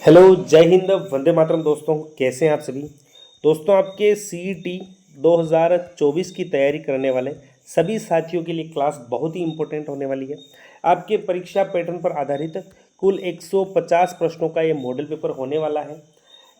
Hello, जय हिंद, वंदे मातरम। दोस्तों कैसे हैं आप सभी। दोस्तों आपके सीईटी 2024 की तैयारी करने वाले सभी साथियों के लिए क्लास बहुत ही इम्पोर्टेंट होने वाली है। आपके परीक्षा पैटर्न पर आधारित कुल 150 प्रश्नों का ये मॉडल पेपर होने वाला है।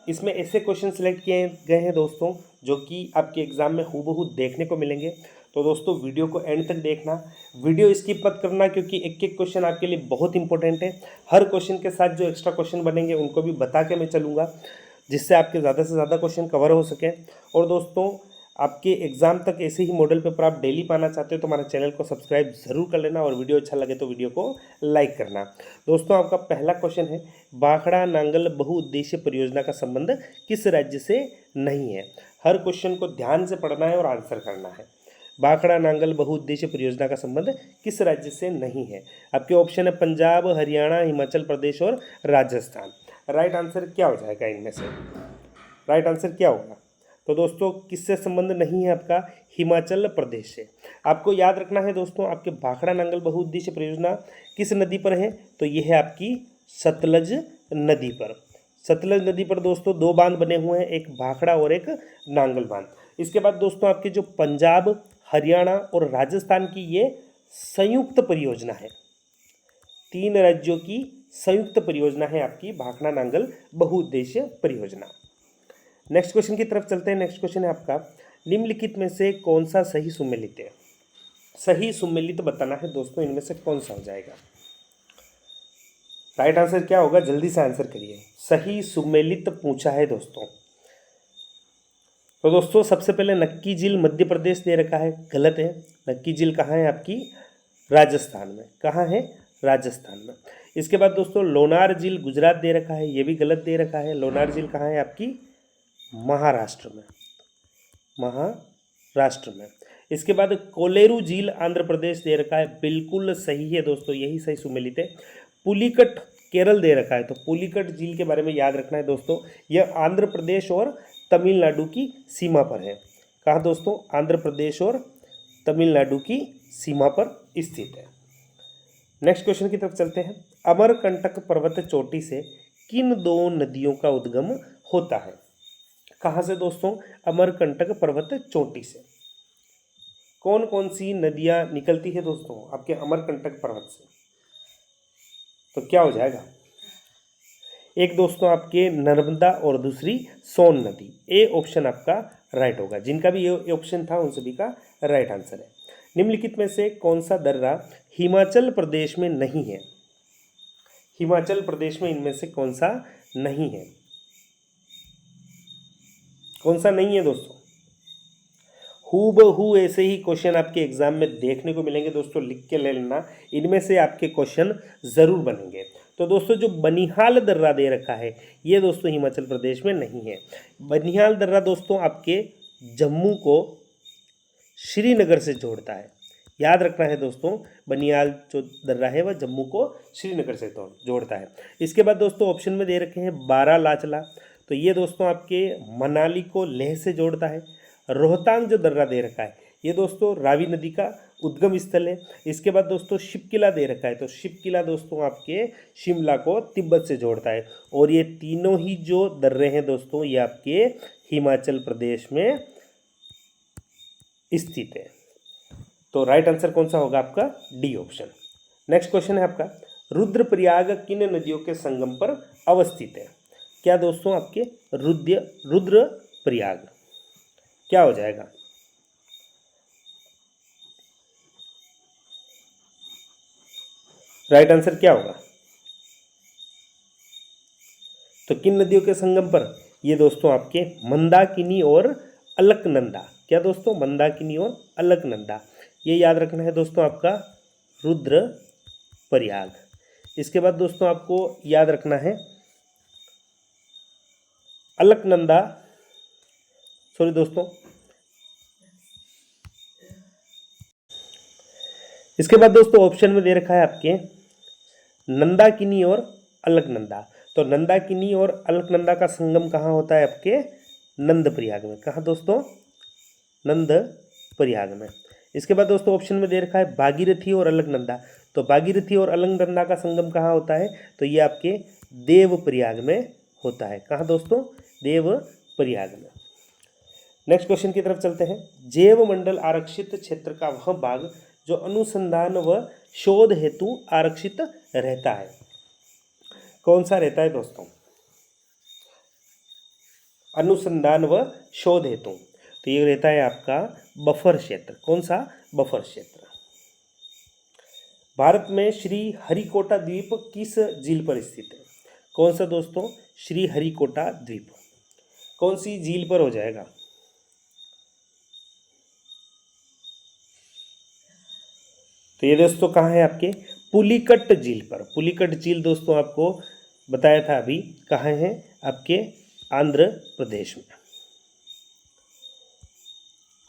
इसमें ऐसे क्वेश्चन सिलेक्ट किए गए हैं दोस्तों जो कि आपके एग्ज़ाम में हूबहू देखने को मिलेंगे। तो दोस्तों वीडियो को एंड तक देखना, वीडियो स्किप मत करना, क्योंकि एक एक क्वेश्चन आपके लिए बहुत इंपॉर्टेंट है। हर क्वेश्चन के साथ जो एक्स्ट्रा क्वेश्चन बनेंगे उनको भी बता के मैं चलूँगा, जिससे आपके ज़्यादा से ज़्यादा क्वेश्चन कवर हो सके। और दोस्तों आपके एग्ज़ाम तक ऐसे ही मॉडल पेपर आप डेली पाना चाहते हो तो हमारे चैनल को सब्सक्राइब ज़रूर कर लेना, और वीडियो अच्छा लगे तो वीडियो को लाइक करना। दोस्तों आपका पहला क्वेश्चन है, भाखड़ा नांगल बहुउद्देशीय परियोजना का संबंध किस राज्य से नहीं है। हर क्वेश्चन को ध्यान से पढ़ना है और आंसर करना है। भाखड़ा नांगल बहुउद्देशीय परियोजना का संबंध किस राज्य से नहीं है। आपके ऑप्शन है पंजाब, हरियाणा, हिमाचल प्रदेश और राजस्थान। राइट आंसर क्या हो जाएगा इनमें से? राइट आंसर क्या होगा? तो दोस्तों किससे संबंध नहीं है आपका? हिमाचल प्रदेश से। आपको याद रखना है दोस्तों, आपके भाखड़ा नांगल बहुउद्देशीय परियोजना किस नदी पर है? तो ये है आपकी सतलज नदी पर। सतलज नदी पर दोस्तों दो बांध बने हुए हैं, एक भाखड़ा और एक नांगल बांध। इसके बाद दोस्तों आपके जो पंजाब, हरियाणा और राजस्थान की ये संयुक्त परियोजना है। तीन राज्यों की संयुक्त परियोजना है आपकी भाखड़ा नांगल बहुउद्देशीय परियोजना। नेक्स्ट क्वेश्चन की तरफ चलते हैं। नेक्स्ट क्वेश्चन है आपका, निम्नलिखित में से कौन सा सही सुमेलित है? सही सुमेलित बताना है दोस्तों, इनमें से कौन सा हो जाएगा? राइट आंसर क्या होगा? जल्दी से आंसर करिए। सही सुमेलित पूछा है दोस्तों। तो दोस्तों सबसे पहले नक्की झील मध्य प्रदेश दे रखा है, गलत है। नक्की झील कहाँ है आपकी? राजस्थान में। कहाँ है? राजस्थान में। इसके बाद दोस्तों लोनार झील गुजरात दे रखा है, ये भी गलत दे रखा है। लोनार झील कहाँ है आपकी? महाराष्ट्र में। महाराष्ट्र में। इसके बाद कोलेरू झील आंध्र प्रदेश दे रखा है, बिल्कुल सही है दोस्तों, यही सही सुमेलित है। पुलिकट केरल दे रखा है, तो पुलिकट झील के बारे में याद रखना है दोस्तों, यह आंध्र प्रदेश और तमिलनाडु की सीमा पर है। कहाँ दोस्तों? आंध्र प्रदेश और तमिलनाडु की सीमा पर स्थित है। नेक्स्ट क्वेश्चन की तरफ चलते हैं। अमरकंटक पर्वत चोटी से किन दो नदियों का उद्गम होता है? कहाँ से दोस्तों? अमरकंटक पर्वत चोटी से कौन कौन सी नदियाँ निकलती है दोस्तों आपके अमरकंटक पर्वत से? तो क्या हो जाएगा? एक दोस्तों आपके नर्मदा और दूसरी सोन नदी। ए ऑप्शन आपका राइट होगा। जिनका भी ये ऑप्शन था उन सभी का राइट आंसर है। निम्नलिखित में से कौन सा दर्रा हिमाचल प्रदेश में नहीं है? हिमाचल प्रदेश में इनमें से कौन सा नहीं है? कौन सा नहीं है दोस्तों? हूबहू ऐसे ही क्वेश्चन आपके एग्जाम में देखने को मिलेंगे दोस्तों, लिख के ले लेना, इनमें से आपके क्वेश्चन जरूर बनेंगे। तो दोस्तों जो बनिहाल दर्रा दे रखा है ये दोस्तों हिमाचल प्रदेश में नहीं है। बनिहाल दर्रा दोस्तों आपके जम्मू को श्रीनगर से जोड़ता है। याद रखना है दोस्तों, बनिहाल जो दर्रा है वह जम्मू को श्रीनगर से जोड़ता है। इसके बाद दोस्तों ऑप्शन में दे रखे हैं बारालाचला, तो ये दोस्तों आपके मनाली को लेह से जोड़ता है। रोहतांग जो दर्रा दे रखा है ये दोस्तों रावी नदी का उद्गम स्थल है। इसके बाद दोस्तों शिपकिला दे रखा है, तो शिपकिला दोस्तों आपके शिमला को तिब्बत से जोड़ता है। और ये तीनों ही जो दर्रे हैं दोस्तों ये आपके हिमाचल प्रदेश में स्थित है। तो राइट आंसर कौन सा होगा आपका? D option. नेक्स्ट क्वेश्चन है आपका, रुद्रप्रयाग किन नदियों के संगम पर अवस्थित है? क्या दोस्तों आपके रुद्रप्रयाग क्या हो जाएगा? राइट आंसर क्या होगा? तो किन नदियों के संगम पर? ये दोस्तों आपके मंदाकिनी और अलकनंदा। क्या दोस्तों? मंदाकिनी और अलकनंदा। ये याद रखना है दोस्तों आपका रुद्रप्रयाग। इसके बाद दोस्तों आपको याद रखना है अलकनंदा, सॉरी दोस्तों, इसके बाद दोस्तों ऑप्शन में दे रखा है आपके नंदाकिनी और अलकनंदा। तो नंदाकिनी और अलकनंदा का संगम कहाँ होता है? आपके नंदप्रयाग में। कहाँ दोस्तों? नंदप्रयाग में। इसके बाद दोस्तों ऑप्शन में दे रखा है भागीरथी और अलकनंदा, तो भागीरथी और अलकनंदा का संगम कहाँ होता है? तो ये आपके देवप्रयाग में होता है। कहाँ दोस्तों? देवप्रयाग में। नेक्स्ट क्वेश्चन की तरफ चलते हैं। जैव मंडल आरक्षित क्षेत्र का वह भाग जो अनुसंधान व शोध हेतु आरक्षित रहता है, कौन सा रहता है दोस्तों? अनुसंधान व शोध हेतु, तो ये रहता है आपका बफर क्षेत्र। कौन सा? बफर क्षेत्र। भारत में श्री हरिकोटा द्वीप किस झील पर स्थित है? कौन सा दोस्तों? श्री हरिकोटा द्वीप। कौन सी झील पर हो जाएगा? तो ये दोस्तों कहाँ है आपके? पुलिकट झील पर। पुलिकट झील दोस्तों आपको बताया था अभी, कहाँ है? आपके आंध्र प्रदेश में।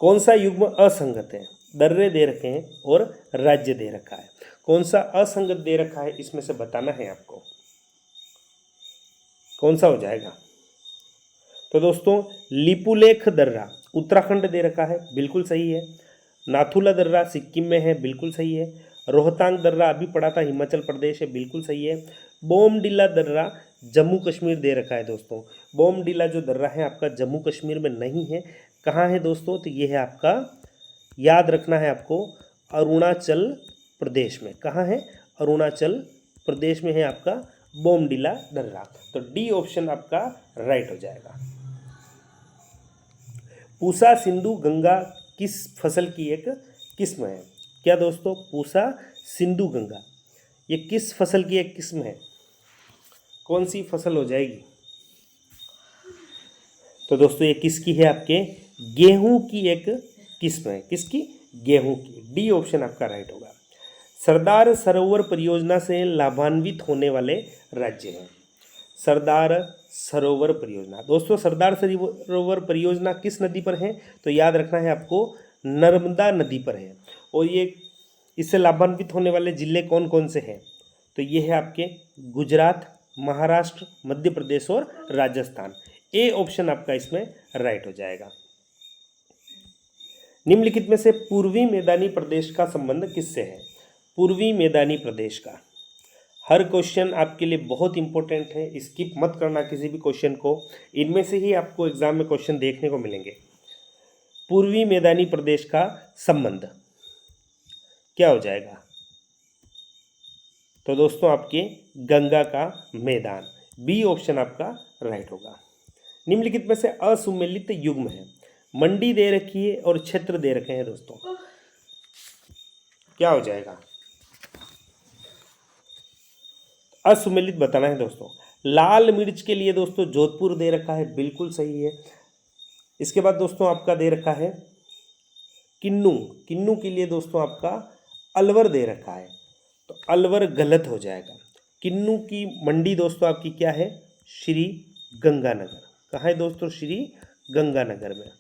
कौन सा युग्म असंगत है? दर्रे दे रखे हैं और राज्य दे रखा है। कौन सा असंगत दे रखा है, इसमें से बताना है आपको, कौन सा हो जाएगा? तो दोस्तों लिपुलेख दर्रा उत्तराखंड दे रखा है, बिल्कुल सही है। नाथुला दर्रा सिक्किम में है, बिल्कुल सही है। रोहतांग दर्रा अभी पड़ा था, हिमाचल प्रदेश है, बिल्कुल सही है। बोमडिला दर्रा जम्मू कश्मीर दे रखा है दोस्तों। बोमडिला जो दर्रा है आपका जम्मू कश्मीर में नहीं है, कहाँ है दोस्तों? तो ये है आपका, याद रखना है आपको, अरुणाचल प्रदेश में। कहाँ है? अरुणाचल प्रदेश में है आपका बोमडिला दर्रा। तो डी ऑप्शन आपका राइट हो जाएगा। पूसा सिंधु गंगा किस फसल की एक किस्म है? क्या दोस्तों? पूसा सिंधु गंगा ये किस फसल की एक किस्म है? कौन सी फसल हो जाएगी? तो दोस्तों ये किसकी है? आपके गेहूं की एक किस्म है। किसकी? गेहूं की। डी ऑप्शन आपका राइट होगा। सरदार सरोवर परियोजना से लाभान्वित होने वाले राज्य हैं। सरदार सरोवर परियोजना दोस्तों, सरदार सरोवर परियोजना किस नदी पर है? तो याद रखना है आपको, नर्मदा नदी पर है। और ये इससे लाभान्वित होने वाले जिले कौन कौन से हैं? तो ये है आपके गुजरात, महाराष्ट्र, मध्य प्रदेश और राजस्थान। ए ऑप्शन आपका इसमें राइट हो जाएगा। निम्नलिखित में से पूर्वी मैदानी प्रदेश का संबंध किससे है? पूर्वी मैदानी प्रदेश का, हर क्वेश्चन आपके लिए बहुत इंपॉर्टेंट है, स्किप मत करना किसी भी क्वेश्चन को, इनमें से ही आपको एग्जाम में क्वेश्चन देखने को मिलेंगे। पूर्वी मैदानी प्रदेश का संबंध क्या हो जाएगा? तो दोस्तों आपके गंगा का मैदान। बी ऑप्शन आपका राइट होगा। निम्नलिखित में से असुमेलित युग्म है। मंडी दे रखी है और क्षेत्र दे रखे हैं दोस्तों, क्या हो जाएगा? असुमेलित बताना है दोस्तों। लाल मिर्च के लिए दोस्तों जोधपुर दे रखा है, बिल्कुल सही है। इसके बाद दोस्तों आपका दे रखा है किन्नू। किन्नू के लिए दोस्तों आपका अलवर दे रखा है, तो अलवर गलत हो जाएगा। किन्नू की मंडी दोस्तों आपकी क्या है? श्री गंगानगर। कहाँ है दोस्तों? श्री गंगानगर में।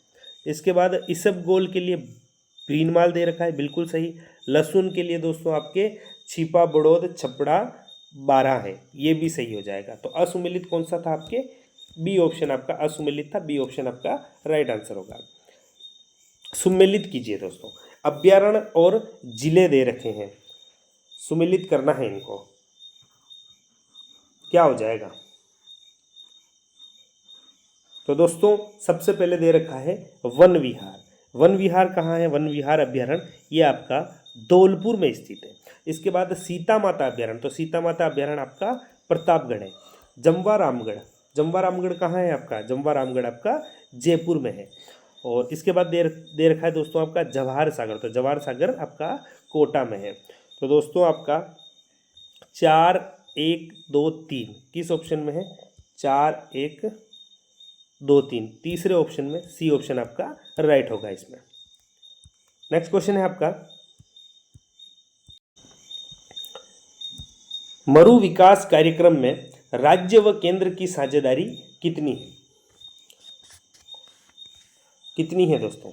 इसके बाद इसबगोल के लिए भीनमाल दे रखा है, बिल्कुल सही। लहसुन के लिए दोस्तों आपके छिपा बड़ौद छपड़ा 12 है, ये भी सही हो जाएगा। तो असुमेलित कौन सा था आपके? बी ऑप्शन आपका असुमेलित था। बी ऑप्शन आपका राइट आंसर होगा। सुमेलित कीजिए दोस्तों। अभ्यारण्य और जिले दे रखे हैं, सुमेलित करना है इनको, क्या हो जाएगा? तो दोस्तों सबसे पहले दे रखा है वन विहार। वन विहार कहाँ है? वन विहार अभ्यारण्य ये आपका धौलपुर में स्थित है। इसके बाद सीता माता अभ्यारण्य, तो सीता माता अभ्यारण्य आपका प्रतापगढ़ है। जमवा रामगढ़, जमवा रामगढ़ कहाँ है आपका? जमवा रामगढ़ आपका जयपुर में है। और इसके बाद दे रखा है दोस्तों आपका जवाहर सागर, तो जवाहर सागर आपका कोटा में है। तो दोस्तों आपका 4, 1, 2, 3 किस ऑप्शन में है? 4, 1, 2, 3 तीसरे ऑप्शन में, सी ऑप्शन आपका राइट होगा इसमें। नेक्स्ट क्वेश्चन है आपका, मरु विकास कार्यक्रम में राज्य व केंद्र की साझेदारी कितनी है? कितनी है दोस्तों?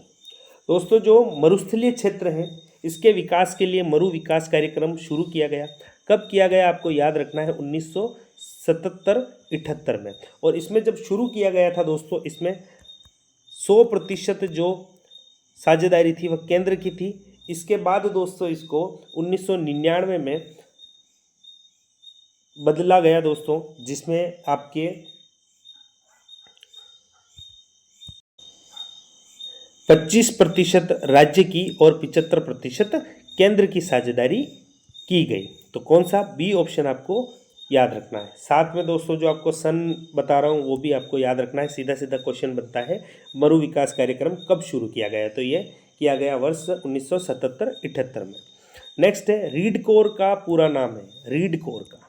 दोस्तों जो मरुस्थलीय क्षेत्र हैं इसके विकास के लिए मरु विकास कार्यक्रम शुरू किया गया। कब किया गया आपको याद रखना है, 1977-78 में। और इसमें जब शुरू किया गया था दोस्तों, इसमें 100% जो साझेदारी थी वह केंद्र की थी। इसके बाद दोस्तों इसको 1999 में बदला गया दोस्तों, जिसमें आपके 25% राज्य की और 75% केंद्र की साझेदारी की गई। तो कौन सा? बी ऑप्शन आपको याद रखना है। साथ में दोस्तों जो आपको सन बता रहा हूँ वो भी आपको याद रखना है। सीधा सीधा क्वेश्चन बनता है, मरु विकास कार्यक्रम कब शुरू किया गया? तो ये किया गया वर्ष 1977-78 में। नेक्स्ट है, रीड कोर का पूरा नाम है। रीड कोर का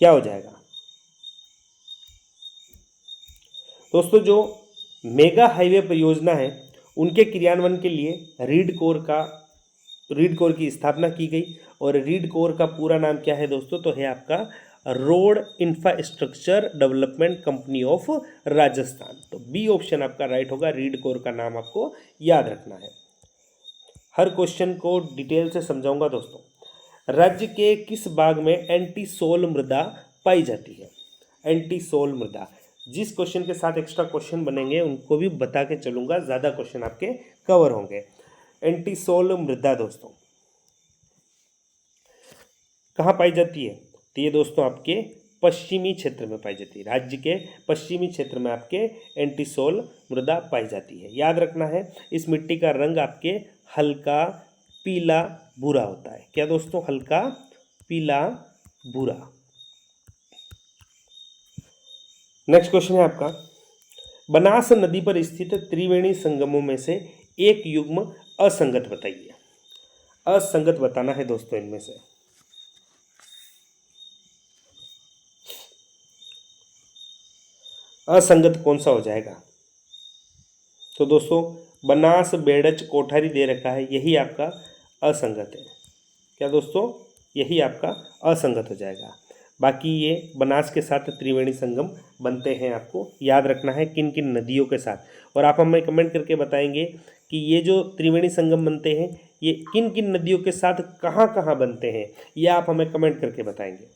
क्या हो जाएगा दोस्तों? जो मेगा हाईवे परियोजना है उनके क्रियान्वयन के लिए रीड कोर की स्थापना की गई। और रीड कोर का पूरा नाम क्या है दोस्तों? तो है आपका road infrastructure development company of Rajasthan. तो बी ऑप्शन आपका राइट होगा। रीड कोर का नाम आपको याद रखना है। हर क्वेश्चन को डिटेल से समझाऊंगा दोस्तों। राज्य के किस भाग में एंटी सोल मृदा पाई जाती है? एंटी सोल मृदा। जिस क्वेश्चन के साथ एक्स्ट्रा क्वेश्चन बनेंगे उनको भी बता के चलूंगा, ज़्यादा क्वेश्चन आपके कवर होंगे। एंटी सोल मृदा दोस्तों कहाँ पाई जाती है? तो ये दोस्तों आपके पश्चिमी क्षेत्र में पाई जाती है। राज्य के पश्चिमी क्षेत्र में आपके एंटी सोल मृदा पाई जाती है। याद रखना है, इस मिट्टी का रंग आपके हल्का पीला भूरा होता है। क्या दोस्तों? हल्का पीला भूरा। नेक्स्ट क्वेश्चन है आपका, बनास नदी पर स्थित त्रिवेणी संगमों में से एक युग्म असंगत बताइए। असंगत बताना है दोस्तों इनमें से। असंगत कौन सा हो जाएगा? तो दोस्तों बनास बेड़च कोठारी दे रखा है, यही आपका असंगत है। क्या दोस्तों? यही आपका असंगत हो जाएगा। बाकी ये बनास के साथ त्रिवेणी संगम बनते हैं, आपको याद रखना है किन किन नदियों के साथ। और आप हमें कमेंट करके बताएंगे कि ये जो त्रिवेणी संगम बनते हैं ये किन किन नदियों के साथ कहाँ कहाँ बनते हैं, ये आप हमें कमेंट करके बताएंगे।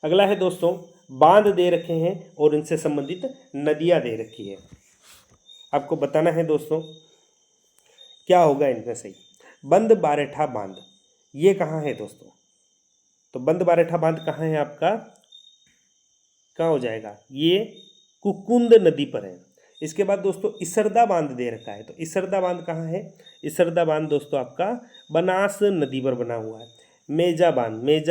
अगला है दोस्तों, बांध दे रखे हैं और इनसे संबंधित नदियाँ दे रखी है। आपको बताना है दोस्तों क्या होगा इनमें सही। बंद बारेठा बांध, ये कहाँ है दोस्तों? तो बंद बारेठा बांध कहाँ है आपका? कहाँ हो जाएगा? ये कुकुंद नदी पर है। इसके बाद दोस्तों इसरदा बांध दे रखा है, तो इसरदा बांध कहाँ है? इसरदा बांध दोस्तों आपका बनास नदी पर बना हुआ है। मेजा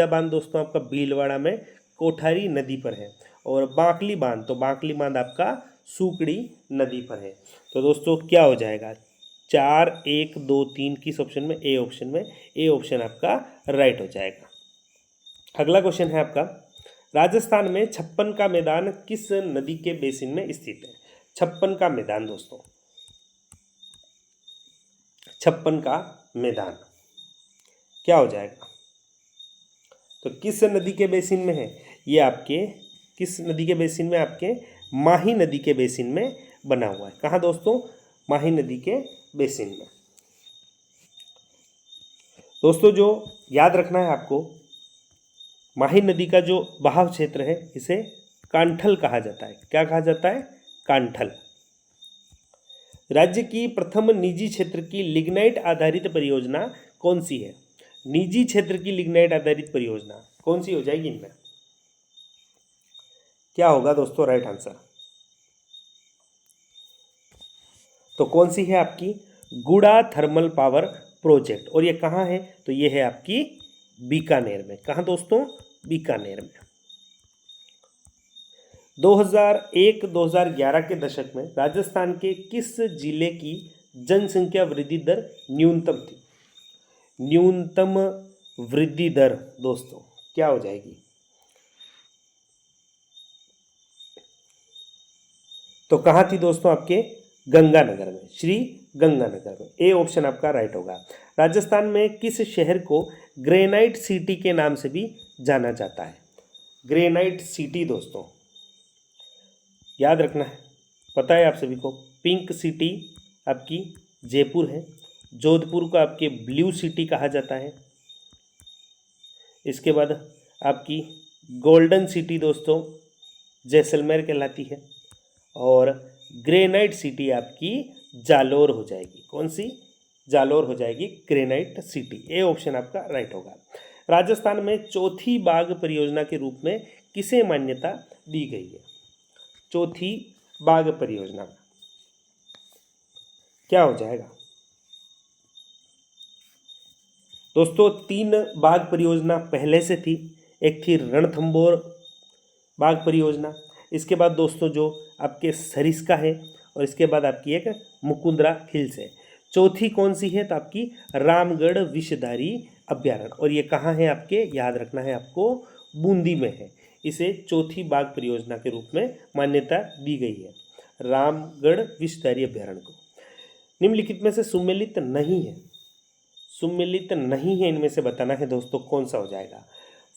बांध दोस्तों आपका भीलवाड़ा में कोठारी नदी पर है। और बांकली बांध, तो बांकली बांध आपका सुकड़ी नदी पर है। तो दोस्तों क्या हो जाएगा? 4, 1, 2, 3 किस ऑप्शन में? ए ऑप्शन में। ए ऑप्शन आपका राइट हो जाएगा। अगला क्वेश्चन है आपका, राजस्थान में छप्पन का मैदान किस नदी के बेसिन में स्थित है? छप्पन का मैदान दोस्तों, छप्पन का मैदान क्या हो जाएगा? तो किस नदी के बेसिन में है? ये आपके किस नदी के बेसिन में? आपके माही नदी के बेसिन में बना हुआ है। कहाँ दोस्तों? माही नदी के बेसिन में। दोस्तों जो याद रखना है आपको, माही नदी का जो बहाव क्षेत्र है इसे कांठल कहा जाता है। क्या कहा जाता है? कांठल। राज्य की प्रथम निजी क्षेत्र की लिग्नाइट आधारित परियोजना कौन सी है? निजी क्षेत्र की लिग्नाइट आधारित परियोजना कौन सी हो जाएगी इनमें? क्या होगा दोस्तों राइट आंसर? तो कौन सी है आपकी? गुड़ा थर्मल पावर प्रोजेक्ट। और ये कहाँ है? तो ये है आपकी बीकानेर में। कहाँ दोस्तों? बीकानेर में। 2001-2011 के दशक में राजस्थान के किस जिले की जनसंख्या वृद्धि दर न्यूनतम थी? न्यूनतम वृद्धि दर दोस्तों क्या हो जाएगी? तो कहाँ थी दोस्तों? आपके गंगानगर में, श्री गंगानगर में। ए ऑप्शन आपका राइट होगा। राजस्थान में किस शहर को ग्रेनाइट सिटी के नाम से भी जाना जाता है? ग्रेनाइट सिटी दोस्तों याद रखना है, पता है आप सभी को। पिंक सिटी आपकी जयपुर है। जोधपुर को आपके ब्लू सिटी कहा जाता है। इसके बाद आपकी गोल्डन सिटी दोस्तों जैसलमेर कहलाती है। और ग्रेनाइट सिटी आपकी जालोर हो जाएगी। कौन सी? जालोर हो जाएगी ग्रेनाइट सिटी। ए ऑप्शन आपका राइट होगा। राजस्थान में चौथी बाघ परियोजना के रूप में किसे मान्यता दी गई है? चौथी बाघ परियोजना क्या हो जाएगा दोस्तों? 3 बाघ परियोजना पहले से थी। एक थी रणथंभौर बाघ परियोजना, इसके बाद दोस्तों जो आपके सरिस्का है, और इसके बाद आपकी एक मुकुंदरा हिल्स है। चौथी कौन सी है? तो आपकी रामगढ़ विषधारी अभ्यारण्य, और ये कहाँ है आपके? याद रखना है आपको, बूंदी में है। इसे चौथी बाघ परियोजना के रूप में मान्यता दी गई है, रामगढ़ विषधारी अभ्यारण्य को। निम्नलिखित में से सुमेलित नहीं है, सुमेलित नहीं है इनमें से बताना है दोस्तों कौन सा हो जाएगा।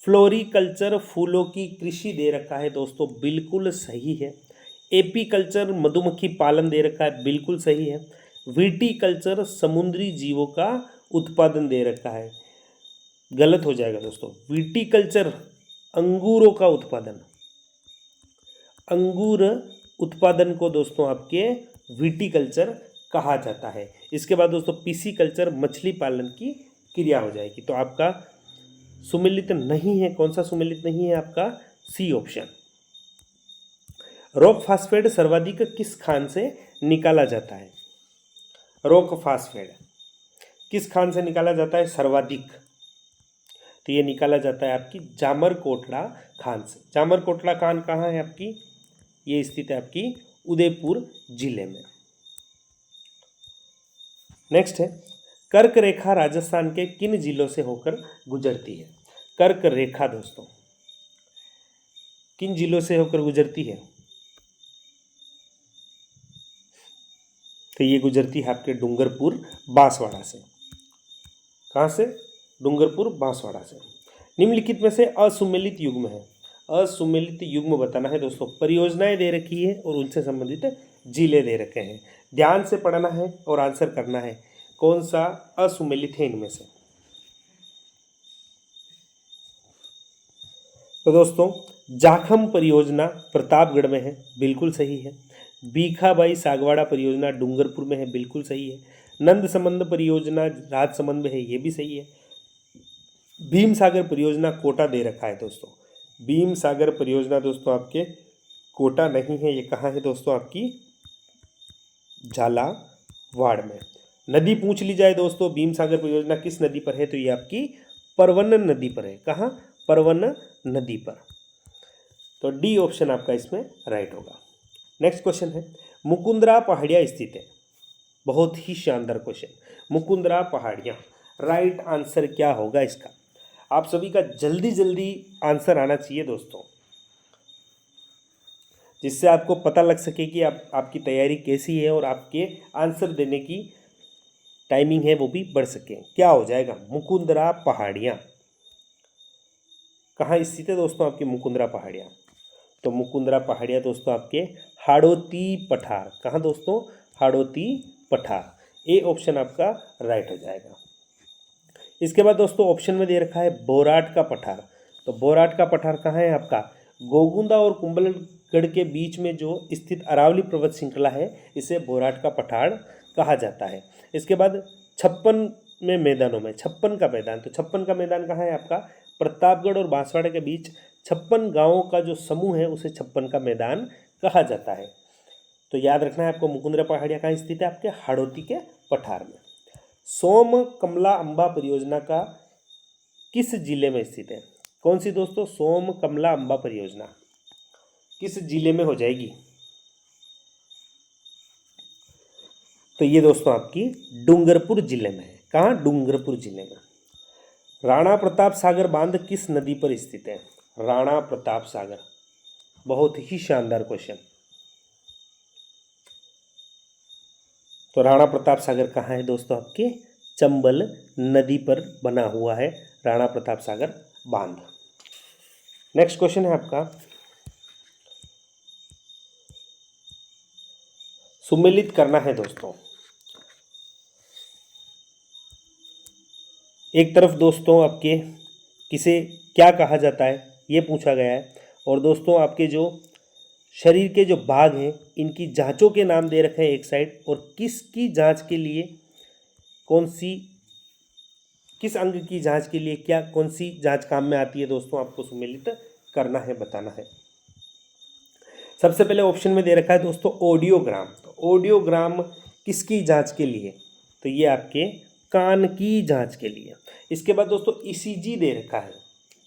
फ्लोरिकल्चर फूलों की कृषि दे रखा है दोस्तों, बिल्कुल सही है। एपीकल्चर मधुमक्खी पालन दे रखा है, बिल्कुल सही है। विटीकल्चर समुद्री जीवों का उत्पादन दे रखा है, गलत हो जाएगा दोस्तों। विटीकल्चर अंगूरों का उत्पादन, अंगूर उत्पादन को दोस्तों आपके विटीकल्चर कहा जाता है। इसके बाद दोस्तों पीसी कल्चर मछली पालन की क्रिया हो जाएगी। तो आपका सुमेलित नहीं है, कौन सा सुमेलित नहीं है? आपका सी ऑप्शन। रॉक फास्फेट सर्वाधिक किस खान से निकाला जाता है? रॉक फास्फेट किस खान से निकाला जाता है सर्वाधिक? तो ये निकाला जाता है आपकी जामरकोटड़ा खान से। जामरकोटड़ा खान कहाँ है आपकी? ये स्थित है आपकी उदयपुर जिले में। नेक्स्ट है, कर्क रेखा राजस्थान के किन जिलों से होकर गुजरती है? कर्क रेखा दोस्तों किन जिलों से होकर गुजरती है? तो ये गुजरती है आपके डूंगरपुर बांसवाड़ा से। कहाँ से? डूंगरपुर बांसवाड़ा से। निम्नलिखित में से असुमेलित युग्म है, असुमेलित युग्म बताना है दोस्तों। परियोजनाएं दे रखी है और उनसे संबंधित जिले दे रखे हैं, ध्यान से पढ़ना है और आंसर करना है कौन सा असुमेलित है इनमें से। तो दोस्तों जाखम परियोजना प्रतापगढ़ में है, बिल्कुल सही है। भीखाबाई सागवाड़ा परियोजना डूंगरपुर में है, बिल्कुल सही है। नंद संबंध परियोजना राजसमंद में है, ये भी सही है। भीम सागर परियोजना कोटा दे रखा है दोस्तों। भीम सागर परियोजना दोस्तों आपके कोटा नहीं है, ये कहाँ है दोस्तों? आपकी झालावाड़ में। नदी पूछ ली जाए दोस्तों, भीम सागर परियोजना किस नदी पर है? तो ये आपकी परवन नदी पर है। कहाँ? परवन नदी पर। तो डी ऑप्शन आपका इसमें राइट होगा। नेक्स्ट क्वेश्चन है, मुकुंदरा पहाड़ियाँ स्थित है। बहुत ही शानदार क्वेश्चन, मुकुंदरा पहाड़ियाँ, राइट आंसर क्या होगा इसका? आप सभी का जल्दी जल्दी आंसर आना चाहिए दोस्तों, जिससे आपको पता लग सके कि आपकी तैयारी कैसी है और आपके आंसर देने की टाइमिंग है वो भी बढ़ सके। क्या हो जाएगा? मुकुंदरा पहाड़ियाँ कहाँ स्थित है दोस्तों आपकी मुकुंदरा पहाड़ियाँ? तो मुकुंदरा पहाड़ियाँ दोस्तों आपके हाड़ौती पठार। कहाँ दोस्तों? हाड़ौती पठार। ए ऑप्शन आपका राइट हो जाएगा। इसके बाद दोस्तों ऑप्शन में दे रखा है बोराट का पठार। तो बोराट का पठार कहाँ है आपका? गोगुंदा और कुंभलगढ़ के बीच में जो स्थित अरावली पर्वत श्रृंखला है, इसे बोराट का पठार कहा जाता है। इसके बाद 56 में मैदानों में 56 का मैदान, तो 56 का मैदान कहाँ है आपका? प्रतापगढ़ और बांसवाड़ा के बीच 56 गांवों का जो समूह है उसे 56 का मैदान कहा जाता है। तो याद रखना है आपको, मुकुंदरा पहाड़ियाँ कहाँ स्थित है? आपके हाड़ौती के पठार में। सोम कमला अंबा परियोजना का किस जिले में स्थित है? कौन सी दोस्तों? सोम कमला अंबा परियोजना किस जिले में हो जाएगी? तो ये दोस्तों आपकी डूंगरपुर जिले में है। कहाँ? डूंगरपुर जिले में। राणा प्रताप सागर बांध किस नदी पर स्थित है? राणा प्रताप सागर, बहुत ही शानदार क्वेश्चन। तो राणा प्रताप सागर कहाँ है दोस्तों? आपके चंबल नदी पर बना हुआ है राणा प्रताप सागर बांध। नेक्स्ट क्वेश्चन है आपका, सुमेलित करना है दोस्तों। एक तरफ दोस्तों आपके किसे क्या कहा जाता है ये पूछा गया है, और दोस्तों आपके जो शरीर के जो भाग हैं इनकी जांचों के नाम दे रखे हैं एक साइड, और किसकी जांच के लिए कौन सी, किस अंग की जांच के लिए क्या, कौन सी जांच काम में आती है दोस्तों, आपको सम्मिलित करना है, बताना है। सबसे पहले ऑप्शन में दे रखा है दोस्तों ऑडियोग्राम। तो ऑडियोग्राम किसकी जांच के लिए, तो ये आपके कान की जांच के लिए। इसके बाद दोस्तों ईसीजी दे रखा है,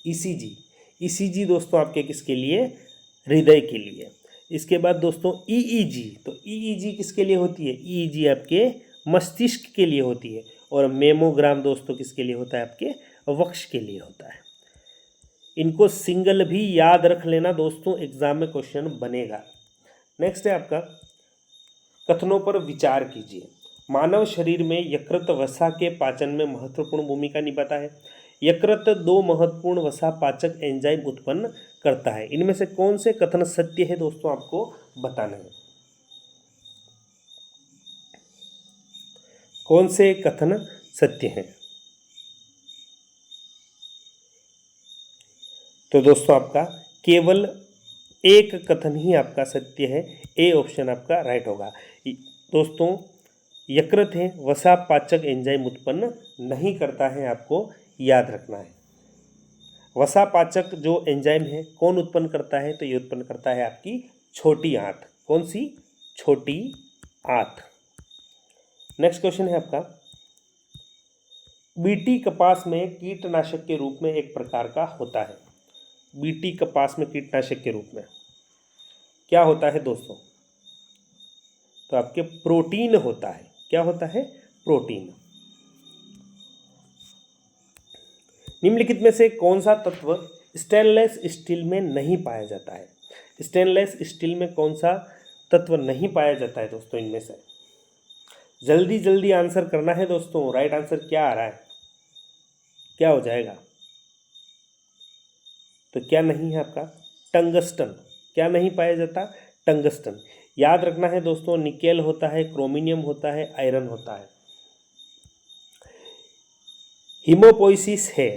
ईसीजी, ईसीजी दोस्तों आपके किसके लिए, हृदय के लिए। इसके बाद दोस्तों ईईजी, तो ईईजी किसके लिए होती है, ईईजी आपके मस्तिष्क के लिए होती है। और मेमोग्राम दोस्तों किसके लिए होता है, आपके वक्ष के लिए होता है। इनको सिंगल भी याद रख लेना दोस्तों, एग्जाम में क्वेश्चन बनेगा। नेक्स्ट है आपका कथनों पर विचार कीजिए। मानव शरीर में यकृत वसा के पाचन में महत्वपूर्ण भूमिका निभाता है। यकृत 2 महत्वपूर्ण वसा पाचक एंजाइम उत्पन्न करता है। इनमें से कौन से कथन सत्य है दोस्तों, आपको बताना है। कौन से कथन सत्य हैं, तो दोस्तों आपका केवल एक कथन ही आपका सत्य है, ए ऑप्शन आपका राइट होगा। दोस्तों यकृत है वसा पाचक एंजाइम उत्पन्न नहीं करता है, आपको याद रखना है। वसा पाचक जो एंजाइम है कौन उत्पन्न करता है, तो ये उत्पन्न करता है आपकी छोटी आंत। कौन सी, छोटी आंत। नेक्स्ट क्वेश्चन है आपका बीटी कपास में कीटनाशक के रूप में एक प्रकार का होता है। बीटी कपास में कीटनाशक के रूप में क्या होता है दोस्तों, तो आपके प्रोटीन होता है। क्या होता है, प्रोटीन। निम्नलिखित में से कौन सा तत्व स्टेनलेस स्टील में नहीं पाया जाता है। स्टेनलेस स्टील में कौन सा तत्व नहीं पाया जाता है दोस्तों, इनमें से जल्दी जल्दी आंसर करना है दोस्तों। राइट आंसर क्या आ रहा है, क्या हो जाएगा, तो क्या नहीं है आपका टंगस्टन। क्या नहीं पाया जाता, टंगस्टन। याद रखना है दोस्तों, निकेल होता है, क्रोमिनियम होता है, आयरन होता है। हीमोपोइसिस है,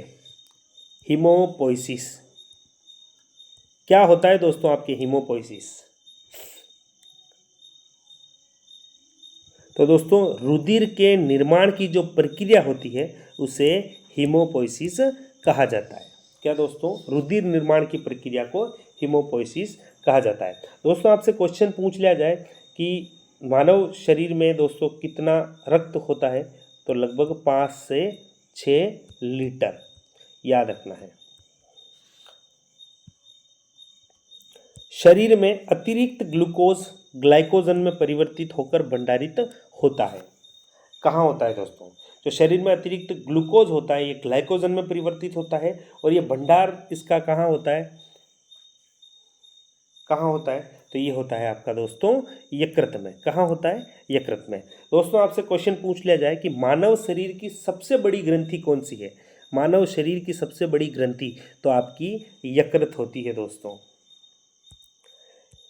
हीमोपोइसिस क्या होता है दोस्तों आपके, हीमोपोइसिस। तो दोस्तों रुधिर के निर्माण की जो प्रक्रिया होती है उसे हीमोपोइसिस कहा जाता है। क्या दोस्तों, रुधिर निर्माण की प्रक्रिया को हीमोपोइसिस कहा जाता है। दोस्तों आपसे क्वेश्चन पूछ लिया जाए कि मानव शरीर में दोस्तों कितना रक्त होता है, तो लगभग 5 से 6 लीटर, याद रखना है। शरीर में अतिरिक्त ग्लूकोज ग्लाइकोजन में परिवर्तित होकर भंडारित होता है। कहाँ होता है दोस्तों, जो शरीर में अतिरिक्त ग्लूकोज होता है ये ग्लाइकोजन में परिवर्तित होता है, और ये भंडार इसका कहाँ होता है, कहाँ होता है, तो ये होता है आपका दोस्तों यकृत में। कहाँ होता है, यकृत में। दोस्तों आपसे क्वेश्चन पूछ लिया जाए कि मानव शरीर की सबसे बड़ी ग्रंथि कौन सी है। मानव शरीर की सबसे बड़ी ग्रंथि तो आपकी यकृत होती है दोस्तों।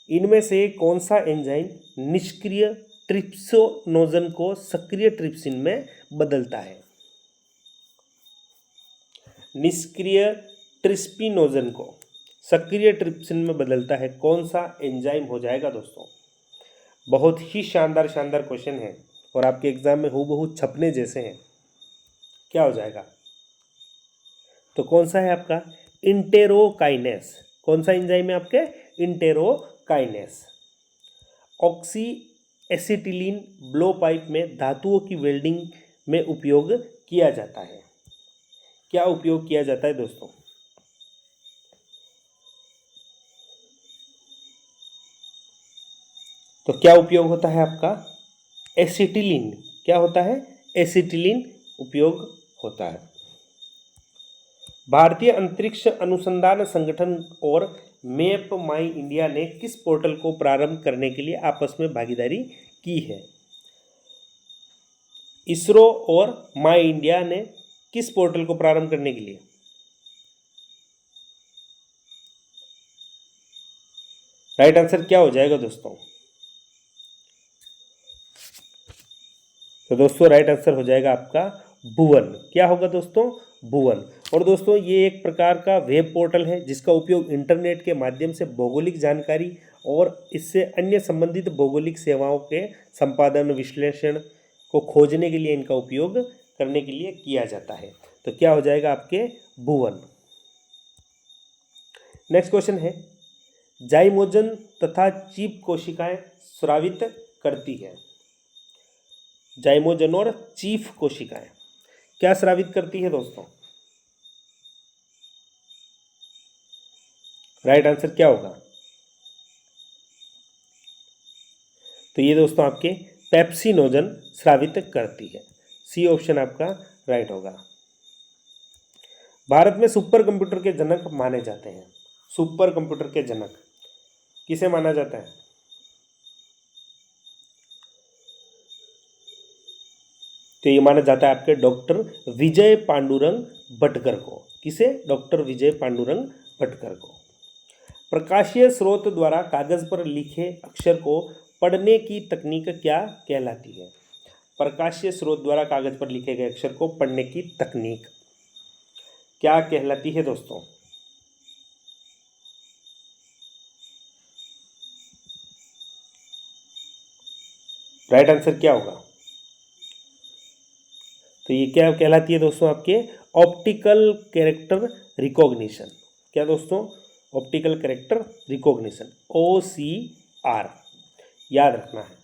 इनमें से कौन सा एंजाइम निष्क्रिय ट्रिप्सिनोजन को सक्रिय ट्रिप्सिन में बदलता है। निष्क्रिय ट्रिप्सिनोजन को सक्रिय ट्रिप्सिन में बदलता है, कौन सा एंजाइम हो जाएगा दोस्तों। बहुत ही शानदार शानदार क्वेश्चन है और आपके एग्जाम में हूबहू छपने जैसे हैं। क्या हो जाएगा, तो कौन सा है आपका इंटेरोकाइनेस। कौन सा एंजाइम है आपके, इंटेरोकाइनेस। ऑक्सी एसिटिलीन ब्लो पाइप में धातुओं की वेल्डिंग में उपयोग किया जाता है। क्या उपयोग किया जाता है दोस्तों, तो क्या उपयोग होता है आपका एसिटिलीन। क्या होता है, एसिटिलीन उपयोग होता है। भारतीय अंतरिक्ष अनुसंधान संगठन और मैप माई इंडिया ने किस पोर्टल को प्रारंभ करने के लिए आपस में भागीदारी की है। इसरो और माई इंडिया ने किस पोर्टल को प्रारंभ करने के लिए, राइट आंसर क्या हो जाएगा दोस्तों, तो दोस्तों राइट आंसर हो जाएगा आपका भुवन। क्या होगा दोस्तों, भुवन। और दोस्तों ये एक प्रकार का वेब पोर्टल है जिसका उपयोग इंटरनेट के माध्यम से भौगोलिक जानकारी और इससे अन्य संबंधित भौगोलिक सेवाओं के संपादन, विश्लेषण को खोजने के लिए, इनका उपयोग करने के लिए किया जाता है। तो क्या हो जाएगा आपके भुवन। नेक्स्ट क्वेश्चन है, जाइमोजन तथा चीप कोशिकाएं स्रावित करती है। जाइमोजन और चीफ कोशिकाएं क्या स्रावित करती है दोस्तों? राइट आंसर क्या होगा? तो ये दोस्तों आपके पेप्सिनोजन स्रावित करती है। सी ऑप्शन आपका राइट होगा। भारत में सुपर कंप्यूटर के जनक माने जाते हैं। सुपर कंप्यूटर के जनक किसे माना जाता है? तो ये माना जाता है आपके डॉक्टर विजय पांडुरंग भटकर को। किसे? डॉक्टर विजय पांडुरंग भटकर को। प्रकाशीय स्रोत द्वारा कागज पर लिखे अक्षर को पढ़ने की तकनीक क्या कहलाती है? प्रकाशीय स्रोत द्वारा कागज पर लिखे गए अक्षर को पढ़ने की तकनीक क्या कहलाती है दोस्तों? राइट आंसर क्या होगा? तो ये क्या कहलाती है दोस्तों? आपके ऑप्टिकल कैरेक्टर रिकॉग्निशन। क्या दोस्तों? ऑप्टिकल कैरेक्टर रिकॉग्निशन, OCR, याद रखना है।